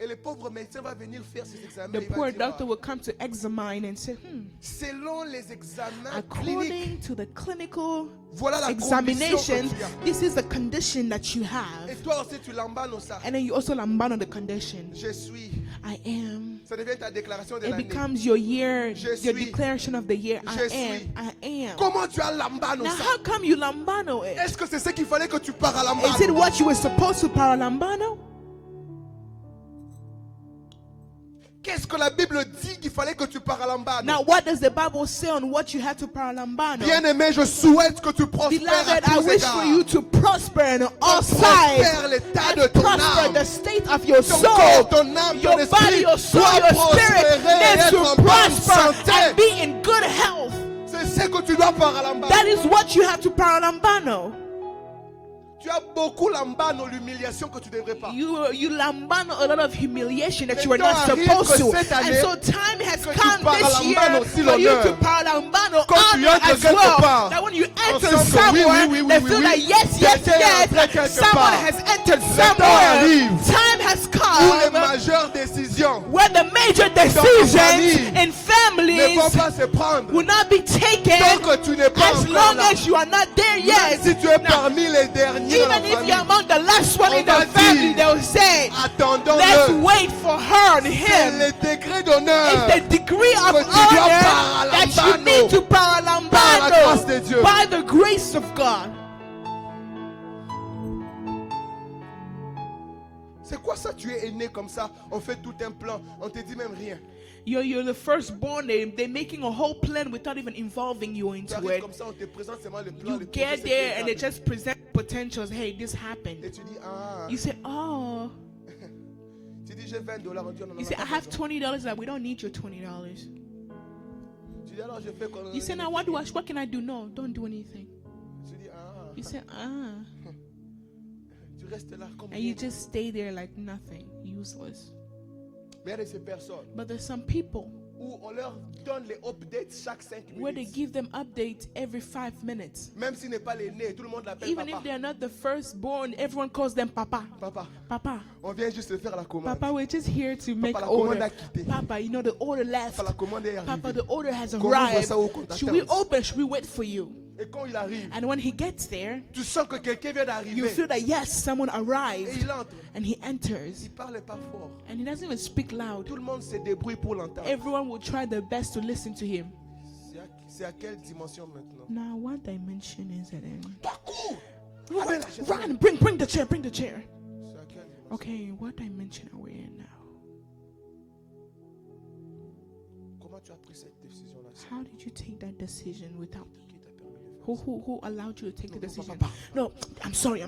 Et le pauvre médecin va venir faire ses examens. The Il va poor dire, doctor will come to examine and say, selon les examens cliniques, according to the clinical voilà la condition examination, que tu as. this is the condition that you Et have. toi aussi, tu l'embanes ça. And then you also lambano the condition. Je suis. I am. Ça devient ta déclaration de It l'année. becomes your year, Je your suis. declaration of the year. Je suis. I am. Comment tu as lambano Now, ça? how come you lambano it? Est-ce que c'est ce qu'il fallait que tu pars à Is it lambano? what you were supposed to paralambano? Qu'est-ce que la Bible dit qu'il fallait que tu pars à lambano? Now, what does the Bible say on what you had to paralambano? Bien-aimé, je souhaite que tu prospères à Beloved, I tous wish égards. for you to prosper in all prospère sides. l'état de And ton prosper âme. the state of your Ton soul. corps, ton âme, Your ton body, esprit your soul, doit your spirit prospérer et needs être en to bonne prosper santé. and be in good health. C'est ce que tu dois faire à lambano. That is what you have to paralambano. Tu as beaucoup lambano l'humiliation que tu devrais pas. You lambano a lot of humiliation that Le you were temps not arrive supposed que to. cette And année, so time has que tu come this year paralambano aussi for you l'honneur. to paralambano Quand tu honor entres as quelque well. part, That when you on enter sent que somewhere, oui, they feel that yes, quelqu'un est entré quelque yes, someone part. has entered Le temps somewhere. arrive Time has où les come majeures décisions where the major decisions in ne families vont pas se prendre will not be tant taken que tu n'es pas as encore long là. as you are not there Même yet. si tu es parmi les derniers dans la Even if you're famille, among the last one in On va the family, dire, they will say, let's attendons-le. wait for her and C'est him. le degré d'honneur. It's the degree of Que tu dois honor that you paralambano. need to Par la grâce de paralambano Dieu. by the grace of God. C'est quoi ça? Tu es né comme ça, on fait tout un plan, on te dit même rien. You're the firstborn. They're making a whole plan without even involving you Tu into arrives it. comme ça, on te présente seulement le plan, You le projet, get ce there qui and they est just present potentials. Hey, this Et happened. tu dis, ah, You say, oh. tu dis, j'ai $20, on dit, on en You a say, pas I have besoin. $20 that we don't need your $20. Tu dis, alors je fais comme You say, now what can I do? No, don't do anything. Tu dis, ah, You say, tu restes là comme and you rien. just stay there like nothing, useless. Mais il y a de ces personnes But there's some people où on leur donne les updates chaque 5 where they minutes. give them updates every 5 minutes. Même s'il n'est pas l'aîné, tout le monde l'appelle Even if papa. they're not the firstborn, everyone calls them Papa. Papa, Papa. on vient juste faire la commande. Papa, we're just here to make la commande order. a quitté. Papa, you know the order left. Papa, la commande est Papa, arrivée. the order has Qu'on ouvre arrived. ça au compte Should we attente. open? Should we wait for you? Et quand il arrive, And when he gets there, tu sens que quelqu'un vient you d'arriver. feel that yes, someone Et arrived. il entre. And he enters. Il parle pas fort. And he doesn't even speak loud. Tout le monde se débrouille pour l'entendre. Everyone will try their best to listen to him. C'est à quelle dimension maintenant? Now, what dimension is it in? Toi, cours! Run, bring the chair, bring the chair. C'est à quelle dimension? Okay, what dimension are we in now? Comment tu as pris cette décision-là? How did you take that decision without me? Qui t'a permis de faire ça? Who allowed you to take the decision? papa. No, I'm sorry.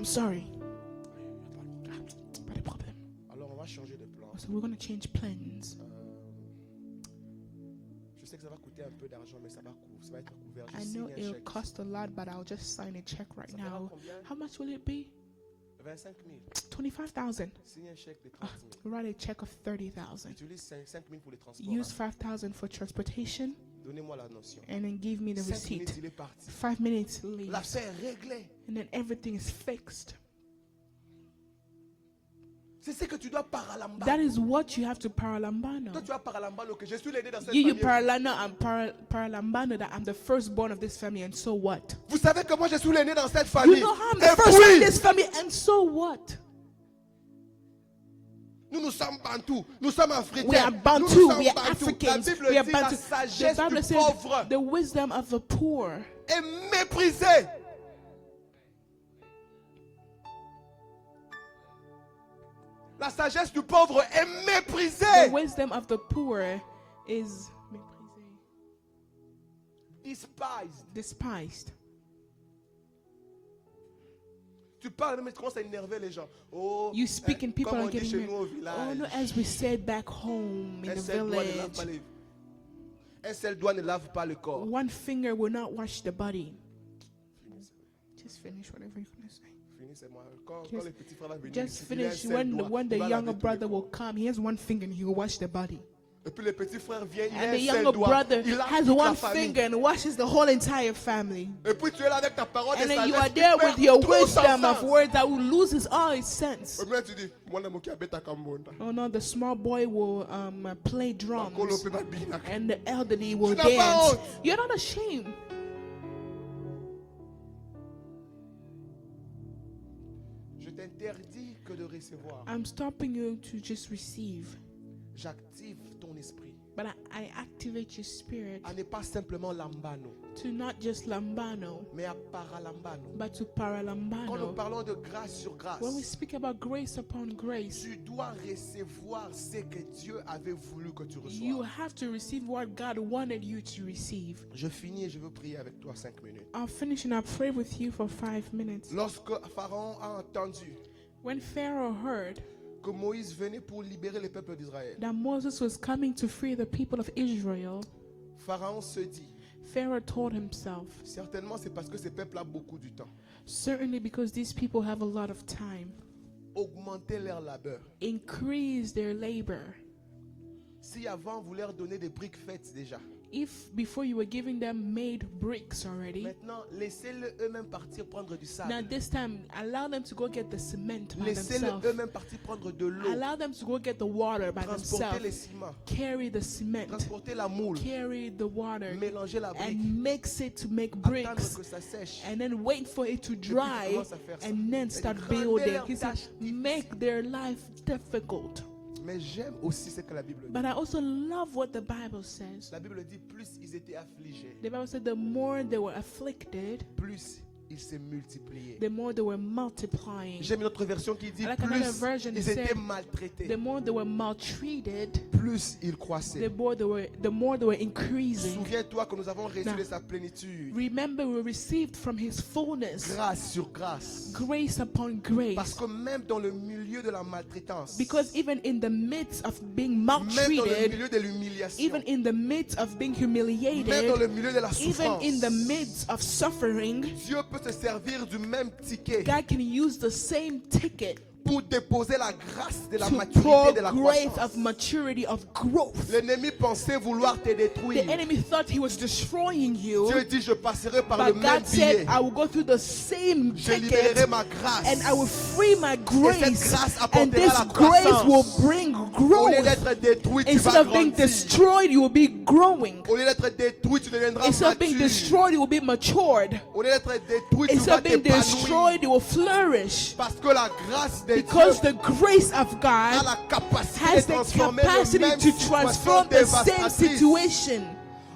Pas de problem. Alors, on va changer de plan. So we're gonna change plans. Je sais que ça va coûter un peu d'argent, mais ça va être couvert. Je I signe know un it'll chèque. cost a lot, but I'll just sign a check right Ça fera now. combien? How much will it be? 25 000. 25,000. Signe un chèque de 30 000. Write a check of 30,000. Utilise 5 000 pour les transports. Use 5,000 for transportation, Donnez-moi la notion. and then give me the 5 minutes, receipt. il est parti. 5 minutes leaves, L'affaire est réglée. and then everything is fixed. C'est ce que tu dois paralambano. That is what you have to paralambano. Toi, tu as paralambano que je suis l'aîné dans cette You famille. paralano and paralambano that I'm the firstborn of this family, and so what? Vous savez que moi, je suis l'aîné dans cette You famille. know how I'm Et the first one in puis, this family, and so what? nous sommes bantous, nous sommes africains. We are nous Bantu, sommes we are bantous. Africans, La Bible we are dit la Bantu. sagesse The Bible du says pauvre the wisdom of the poor est méprisée. La sagesse du pauvre est The méprisée. wisdom of the poor is despised. Tu parles, mais tu commences à énerver les gens. Oh, You speak and people comme are on dit getting chez nous au mad. Oh no, village. as we said back home in Un the seul doigt ne lave pas village, un seul doigt ne lave pas le corps. one finger will not wash the body. Just finish whatever you're going to say. Finissez-moi. Quand Just- les petits frères vont venir, Just il a un finish. seul When doigt, when the il va laver younger tous les brother corps. will come, he has one finger and he will wash the body. Et puis le petit frère vient, il a And un the seul younger doigt. brother Il lave has toute la one famille. finger and washes the whole entire family. Et puis tu es là avec ta parole de And then you sagesse are qui there perd with your tout son wisdom of sens. words that will loses all its sense. Et puis tu dis, moi, je suis habité à Cambonda. Oh no, the small boy will play drums Makolo pe babina. and the elderly will Tu n'as pas dance. honte. You're not ashamed. Je t'interdis que de recevoir. I'm stopping you to just receive, J'active ton esprit but I activate your spirit à ne pas simplement lambano, to not just lambano, mais à paralambano. but to Quand nous paralambano. parlons de grâce sur grâce, When we speak about grace upon grace, tu dois recevoir ce que Dieu avait voulu que tu you reçoives. have to receive what God wanted you to receive. Je finis et je veux prier avec toi 5 minutes. I'll finish and I'll pray with you for 5 minutes. Lorsque Pharaon a entendu When Pharaoh heard que Moïse venait pour libérer le peuple d'Israël, that Moses was coming to free the people of Israel, Pharaon se dit, Pharaoh told himself, certainement c'est parce que ce peuple a beaucoup du temps. certainly because these people have a lot of time, Augmenter leur labeur. increase their labor. Si avant vous leur donnez des briques faites déjà, If before you were giving them made bricks already, maintenant laissez-le eux-mêmes partir prendre du now sable. this time allow them to go get the cement by Laissez-le themselves. eux-mêmes partir prendre de l'eau. Allow them to go get the water by Transporter les themselves. ciments. Carry the cement, Transporter la moule. carry the water, Mélanger la brique. and mix it to make Attendre bricks. que ça sèche. And then wait for it to dry commence à faire ça. and then Et start rendre building. leurs He said, tâches difficiles. make their life difficult. Mais j'aime aussi ce que la Bible dit. But I also love what the Bible says. La Bible dit plus ils étaient affligés, The Bible said the more they were afflicted, plus ils se multipliaient. the more they were multiplying. J'aime une autre version qui dit I like another plus version that ils étaient said, maltraités, The more they were maltreated, plus ils croissaient. the more they were increasing. Souviens-toi que nous avons reçu Now, de sa plénitude. Remember, we received from His fullness Grâce sur grâce. grace upon Parce grace. que même dans le milieu de la maltraitance, Because even in the midst of being même dans le maltreated, milieu de l'humiliation, even in the midst of being même dans humiliated, le milieu de la even souffrance, in the midst of suffering, Dieu peut se servir du même ticket God can use the same ticket pour déposer la grâce de la to maturité, pour de la grace croissance. of maturity, of growth. L'ennemi pensait vouloir te détruire. The enemy thought he was destroying you, Dieu dit, je passerai par le but même God said, billet. I will go through the same Je ticket libérerai ma grâce. and I will free my grace, grâce and apportera this la grace croissance. will bring Au lieu growth. d'être détruit, tu Instead vas of being grandir. destroyed, you will be growing. Au lieu d'être détruit, tu deviendras Instead of being mature. destroyed, you will be matured. Au lieu d'être détruit, tu Instead vas of being t'épanouir. destroyed, you will flourish. Parce que la grâce de Because Dieu the grace of a God la capacité has de the transformer le capacity même to situation transform the same dévastatrice situation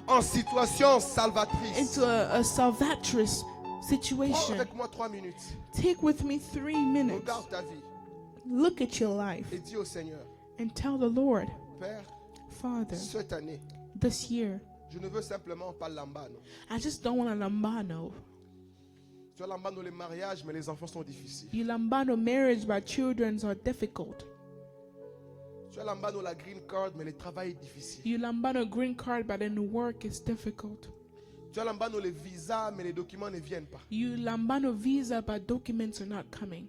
en situation salvatrice. into a salvatrous Prends situation. avec moi 3 minutes. Take with me 3 minutes. Regarde ta vie Look at your life et dis au Seigneur, and tell the Lord, Père, Father, cette année, this year, je ne veux simplement pas lambano. I just don't want a lambano. Tu as lambano les mariages, mais les enfants sont difficiles. You lambano marriage, but children are difficult. Tu as lambano la green card, mais le travail est difficile. You lambano green card, but then the work is difficult. Tu as lambano les visas, mais les documents ne viennent pas. You lambano visa, but documents are not coming.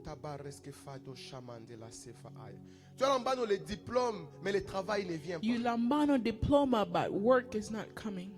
Tabareske fado shamande la sefa aya. Tu as lambano les diplômes, mais le travail ne vient You pas. lambano diploma, but work is not coming.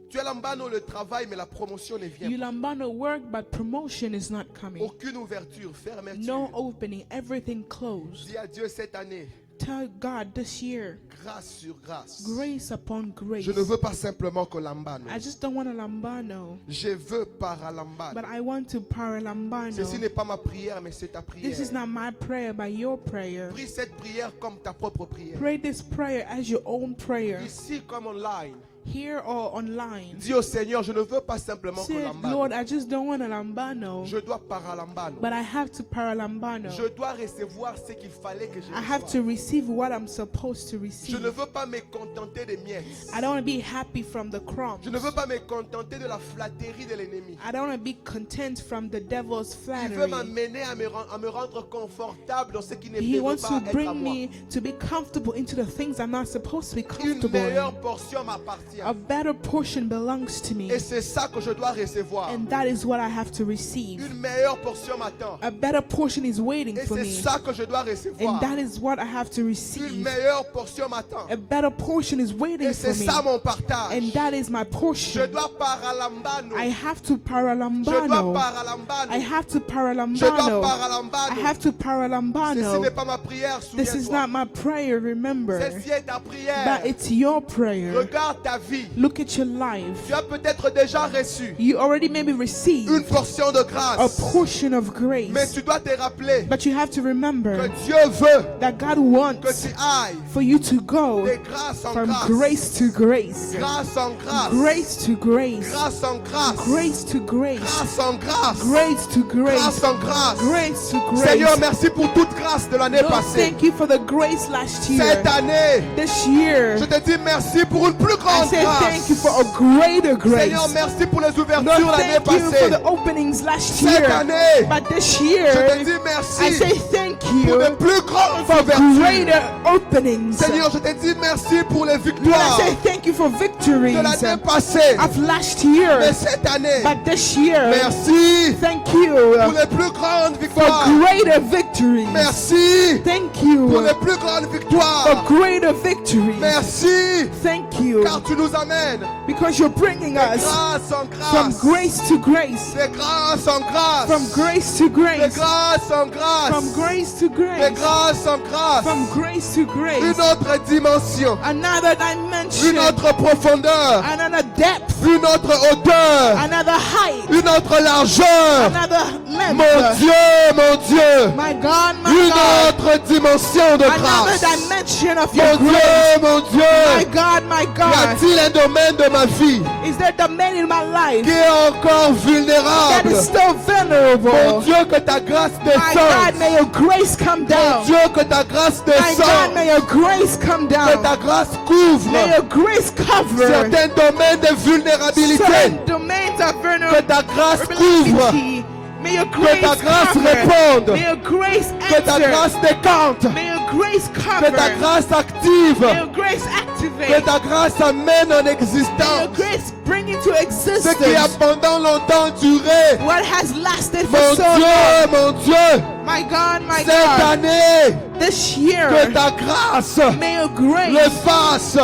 Tu as lambano le travail, mais la promotion ne vient You pas. lambano work, but promotion is not coming. Aucune ouverture, fermeture. No opening, everything closed. Dis à Dieu cette année, Tell God this year, grâce sur grâce. grace upon grace. Je ne veux pas simplement que lambano. I just don't want a lambano, Je veux paralambano. but I want to paralambano. Ceci n'est pas ma prière, mais c'est ta prière. This is not my prayer, but your prayer. Prie cette prière comme ta propre prière. Pray this prayer as your own prayer. Ici comme online, here or online. Dis au Seigneur, je ne veux pas simplement Say, Kolambano. Lord, I just don't want a lambano, Je dois paralambano. but I have to paralambano. Je dois recevoir ce qu'il fallait que je I have to reçoive. receive what I'm supposed to Je receive. ne veux pas me contenter des miettes. I don't want to be happy from the crumbs. Je ne veux pas me contenter de la flatterie de l'ennemi. I don't want to be content from the devil's Il veut flattery. m'amener à me rendre confortable dans ce qui ne He peut wants pas to être à bring moi. me to be comfortable into the things I'm not supposed to be Une comfortable meilleure in. portion m'appartient. A better portion belongs to me, Et c'est ça que je dois recevoir. and that is what I have to receive. Une meilleure portion m'attend. A better portion is waiting Et for c'est me, ça que je dois and recevoir. that is what I have to Une receive. meilleure portion m'attend. A better portion is waiting Et for c'est me, ça mon partage. and that is my Je portion. dois paralambano. I have to Je dois paralambano. paralambano. I have to Je dois paralambano. I paralambano. have to Ceci paralambano. n'est pas ma prière, This is souviens-toi. not my prayer, remember, Ceci est ta prière. but it's your prayer. Regarde ta vie. Look at your life. Tu as peut-être déjà reçu You already maybe received une portion de a grâce. portion of Mais grace, tu dois te rappeler but you have to que remember Dieu veut that God que wants tu ailles for you to go de grâce en from grâce. grace to grace, Grâce en grâce. grace to grace, Grâce en grâce. grace to grace, Grâce en grâce. grace to grace, Grâce en grâce. grace to Seigneur, grace. merci pour toute grâce de l'année Lord, passée. thank you for the grace last year. Cette année, This year, je te dis merci pour une plus I grande say thank you grâce. for a greater grace. Seigneur, merci pour les Lord, ouvertures l'année thank you for passée. the openings last Cette year. année, But this je year, te dis I merci say thank pour you de plus grandes for ouvertures. greater openings. Seigneur, je te dis merci pour les Lord, I victoires say thank you for victories de l'année passée. of last year. Mais cette année, But this year, merci thank you pour les plus grandes for victoires. greater victories. Merci Thank you pour les plus grandes for victoires. greater victories. Merci Thank you car tu nous amènes because you're bringing de us grâce en from grâce. grace to grace, De grâce en grâce. from grace to De grace, grâce en grâce. from grace to De grace, grâce en grâce. from grace to grace. Une autre dimension. Another Une dimension, autre profondeur. another depth, Une autre hauteur. another height, Une autre largeur. another Mon length. Dieu, mon Dieu. My God, my Une God, autre dimension de another grâce. dimension of Mon your Dieu, grace. mon My Dieu. God, my Y God, a-t-il un domaine de ma vie is there a man in my life qui est encore that vulnérable? is still Mon vulnerable? Dieu, que ta grâce My God, descende. may your grace come Mon down. Dieu, que ta grâce My God, descende. may your grace come Que down. ta grâce couvre May your grace cover certains domaines de vulnérabilité. certain domains of Que ta grâce couvre. vulnerability. May your Que grace ta grâce cover. réponde. May your grace Que ta answer. grâce décante. May your grace Que cover. ta grâce active. May your grace Que activate. ta grâce amène en May your existence grace bring into ce existence qui a pendant longtemps duré. what has lasted Mon for so long. Dieu, mon Dieu, My God, my cette God, année, this year, que ta grâce may your le grace fasse.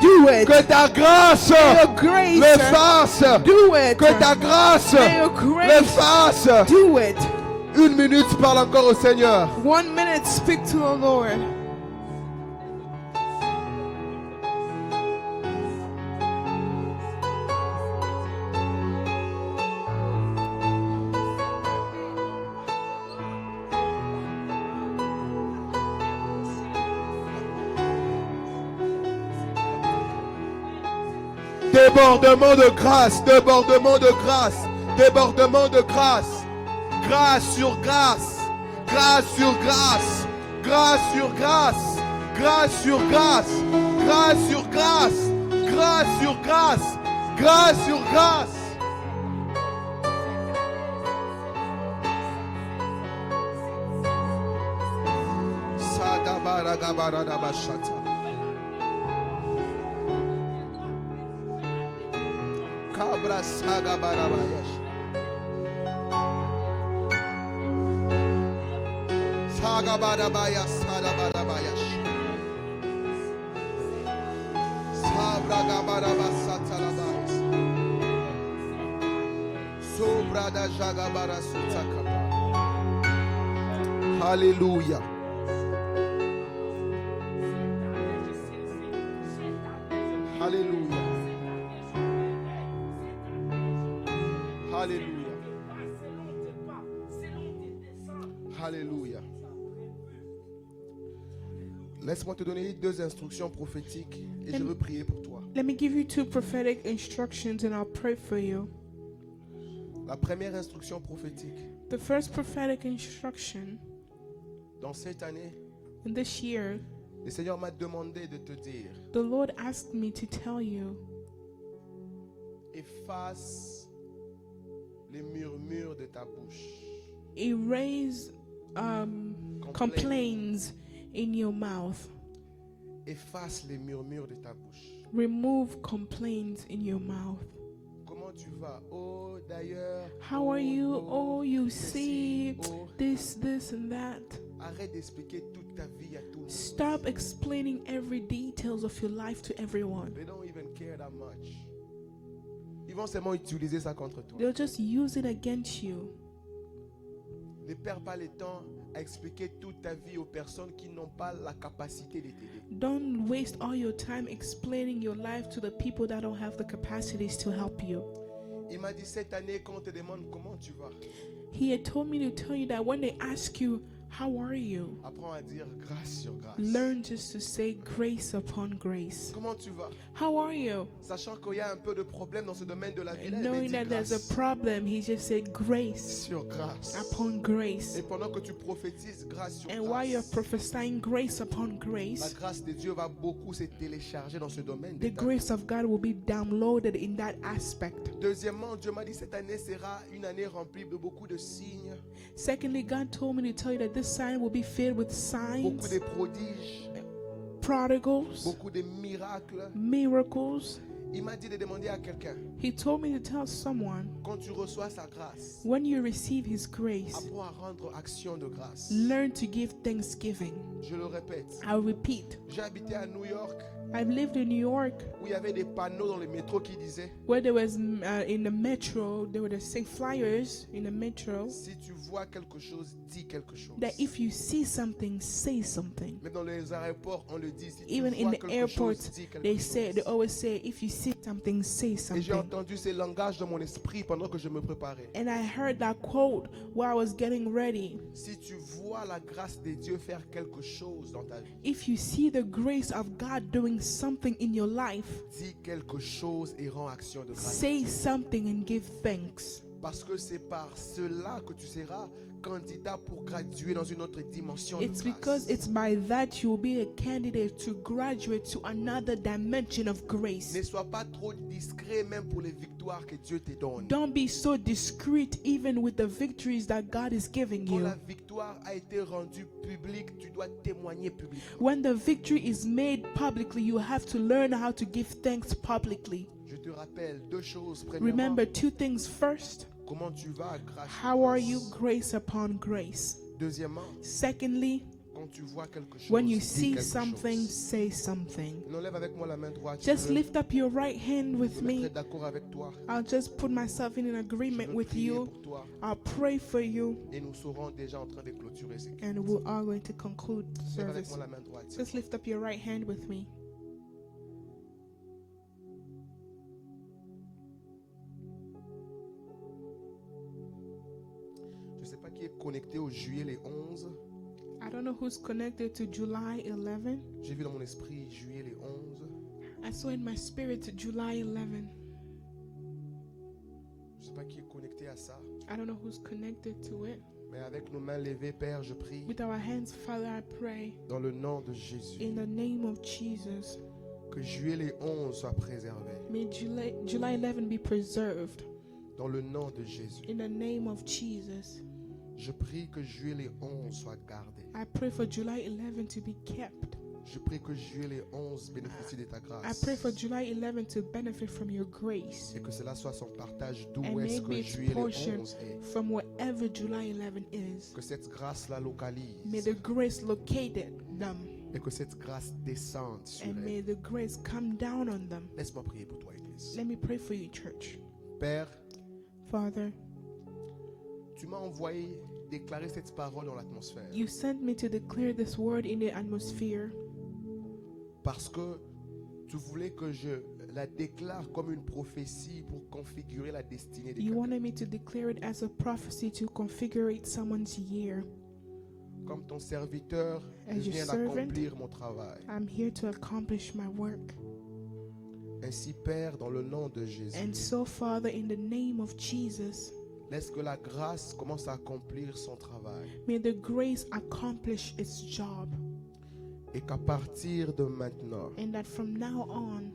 do it. Que ta grâce May your le grace fasse. do it. Que ta grâce May your le grace fasse. do it. Une minute, parle encore au Seigneur. 1 minute, speak to the Lord. Débordement de grâce, débordement de grâce, débordement de grâce. Grâce sur grâce, grâce sur grâce, grâce sur grâce, grâce sur grâce, grâce sur grâce, grâce sur grâce, grâce sur grâce. Sadabaragabaradabashata. Kabra sagabarabayash. Sagabarabaya sadabarabayash. Sabragabarabasatalabayas. Sobrada jagabara sutakapa. Hallelujah. Hallelujah. Alléluia. Alléluia. Laisse-moi te donner 2 instructions prophétiques et je veux prier pour toi. Let me give you 2 prophetic instructions and I'll pray for you. La première instruction prophétique. The first prophetic instruction Dans cette année, in this year, le Seigneur m'a demandé de te dire, the Lord asked me to tell you, efface les murmures de ta bouche. erase complaints in your mouth. Efface les murmures de ta bouche. Remove complaints in your mouth. Comment tu vas? Oh, d'ailleurs. How are you? Oh, you see ceci, oh. this and that. Arrête d'expliquer toute ta vie à tout le monde. Stop explaining every details of your life to everyone. They don't even care that much. Ils vont seulement utiliser ça contre toi. They'll just use it against you. Ne perds pas le temps à expliquer toute ta vie aux personnes qui n'ont pas la capacité de t'aider. Don't waste all your time explaining your life to the people that don't have the capacities to help you. Il m'a dit cette année, quand on te demande comment tu vas, He had told me to tell you that when they ask you, how are you? apprends à dire grâce sur grâce. Learn just to say grace upon grace. Comment tu vas? How are you? Sachant qu'il y a un peu de problème dans ce domaine de la vie, And là, il knowing dit that there's a grâce problem, he just said grace sur grâce. upon grace. Et pendant que tu prophétises grâce sur And while you're grâce, prophesying grace upon la grace, grâce de Dieu va beaucoup se télécharger dans ce domaine. the grace of God will be downloaded in that aspect. Deuxièmement, Dieu m'a dit cette année sera une année remplie de beaucoup de signes, Secondly, God told me to tell you that this sign will be filled with beaucoup signs, de prodiges, prodigals, beaucoup de miracles. miracles. Il m'a dit de demander à quelqu'un, He told me to tell someone, quand tu reçois sa grâce, when you receive His grace, apprends à rendre action de grâce. learn to give thanksgiving. Je le répète, I'll repeat. j'ai habité à New York I've lived in New York où il y avait des panneaux dans le métro qui disaient, where there was in the metro, there were the same flyers in the metro si tu vois quelque chose, dis quelque chose. that if you see something, say something. Même dans les aéroports, on le dit, si tu Even in vois the quelque airports, chose, dis quelque they chose. always say, if you see something, say Et j'ai something. entendu ces langages dans mon esprit pendant que je me préparais. And I heard that quote while I was getting ready. Si tu vois la grâce de Dieu faire quelque chose dans ta vie, If you see the grace of God doing something in your life, dis quelque chose et rends action de grâce. say something and give thanks. Parce que c'est par cela que tu seras candidat pour graduer dans une autre dimension It's de because grâce. it's by that you will be a candidate to graduate to another dimension of grace. Ne sois pas trop discret même pour les victoires que Dieu te donne. Don't be so discreet even with the victories that God is giving Quand you. la victoire a été rendue publique, tu dois témoigner publiquement. When the victory is made publicly, you have to learn how to give thanks publicly. Je te rappelle deux choses. Remember Premièrement, 2 things. First, comment tu vas grâce sur how are grâce. you grace upon grace? Deuxièmement, Secondly, quand tu vois quelque chose, when you dis see quelque something, chose. say something. Enlève avec moi la main droite. Just Je veux lift up your right hand with me me. mettre d'accord avec toi. I'll just put myself in an Je agreement veux with prier you. pour toi. I'll pray for you, Et nous serons déjà en train de clôturer ce culte. and we're all going to conclude the Lève avec service. moi la main droite. Just lift up your right hand with me. Je ne sais pas qui est connecté au juillet les 11. I don't know who's connected to July 11. J'ai vu dans mon esprit juillet les 11. I saw in my spirit to July 11. Je ne sais pas qui est connecté à ça. I don't know who's connected to it. Mais avec nos mains levées, Père, je prie With our hands, Father, I pray dans le nom de Jésus in the name of Jesus. que juillet les 11 soit préservé. May July 11 be preserved Dans le nom de Jésus. in the name of Jesus. Je prie que juillet les 11 soit gardé. I pray for July 11 to be kept. Je prie que juillet les 11 bénéficie de ta I grâce. pray for July 11 to benefit from your grace. Et que cela soit son partage d'où And est-ce maybe que its juillet les portion 11 est. from wherever July 11 is. Que cette grâce la May localise. the grace locate them. Et que cette grâce descende sur And elle. may the grace come down on them. Laisse-moi prier pour toi, Église. Let me pray for you, church. Père, Father, tu m'as envoyé déclarer cette parole dans l'atmosphère. you sent me to declare this word in the atmosphere Parce que tu voulais que je la déclare comme une prophétie pour configurer la destinée de You quelqu'un. wanted me to declare it as a prophecy to configure someone's year. Comme ton serviteur, As je your viens servant, d'accomplir mon travail. I'm here to accomplish my work. Ainsi, Père, dans le nom de Jésus, And so, Father, in the name of Jesus, laisse que la grâce commence à accomplir son travail. may the grace accomplish its job. Et qu'à partir de maintenant, And that from now on,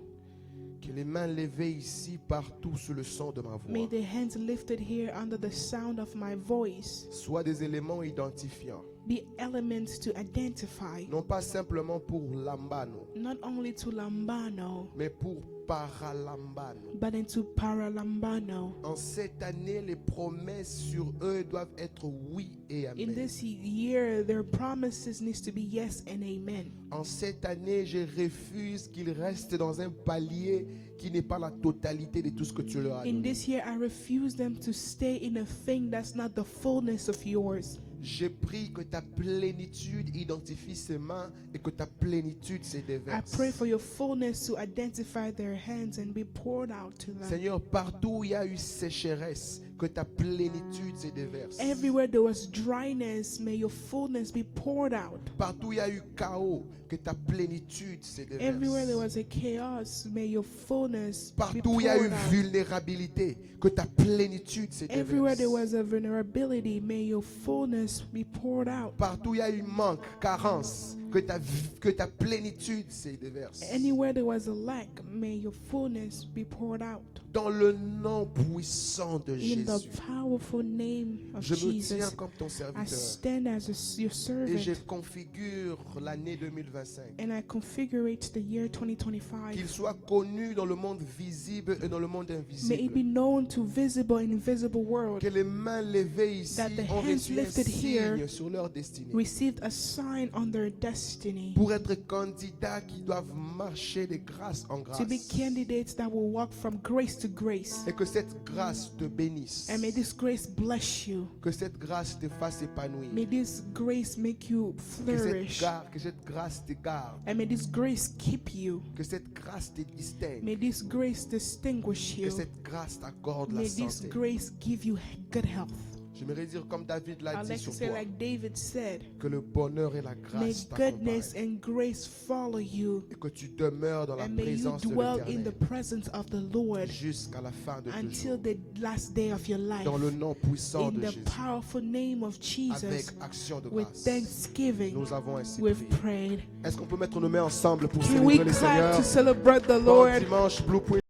que les mains levées ici partout sous le son de ma may voix the hands lifted here under the sound of my voice soient des éléments identifiants. be elements to identify, Non pas simplement pour Lambano, not only to Lambano, mais pour Paralambano. but into Paralambano. En cette année, les promesses sur eux doivent être oui et In amen. this year, their promises needs to be yes and amen. En cette année, je refuse qu'ils restent dans un palier qui n'est pas la totalité de tout ce que tu leur as In donné. this year, I refuse them to stay in a thing that's not the fullness of yours. Je prie que ta plénitude identifie ses mains et que ta plénitude se I déverse. pray for your fullness to identify their hands and be poured out to them. Seigneur, partout où il y a eu sécheresse, que ta plénitude se déverse. Everywhere there was dryness, may your fullness be poured out. Partout où il y a eu chaos, que ta plénitude se Everywhere there déverse. was a chaos, may your fullness be Partout où il y a eu poured out. vulnérabilité, que ta plénitude se Everywhere there déverse. was a vulnerability, may your fullness be poured out. Partout où il y a eu manque, carence, que ta plénitude se déverse. Anywhere there was a lack, may your fullness be poured out. Dans le nom puissant de In the Jésus, powerful name of je me tiens Jesus, comme ton I serviteur stand as your et je servant configure l'année 2025. and I configurate the year 2025. Qu'il soit connu dans le monde visible et dans le monde May it be invisible. known to visible and invisible world. Que les mains levées ici That the ont hands reçu un lifted here signe sur leur destinée. Received a sign on their destiny Pour être candidats qui doivent marcher de grâce en grâce. to be candidates that will walk from grace to grace. Et que cette grâce te bénisse. And may this grace bless you. Que cette grâce te fasse épanouir. May this grace make you flourish. Que cette grâce te garde. And may this grace keep you. Que cette grâce te distingue. May this grace distinguish Que you. cette grâce t'accorde la May this santé. grace give you good health. J'aimerais dire comme David l'a I'd dit like to sur say, toi. like David said, Que le bonheur et la may grâce goodness t'accompagnent. and grace follow you. Et que tu demeures dans la And may you présence de dwell in the l'Éternel. presence of the Lord Jusqu'à la fin de tes until jours. the last day of your life. Dans le nom puissant In de the Jésus. powerful name of Avec Jesus, action de with grâce. thanksgiving, Nous avons ainsi we've prié. prayed. Est-ce qu'on peut mettre nos mains ensemble pour Can we célébrer le clap Seigneur? to celebrate the Bon Lord? dimanche, Blue Point.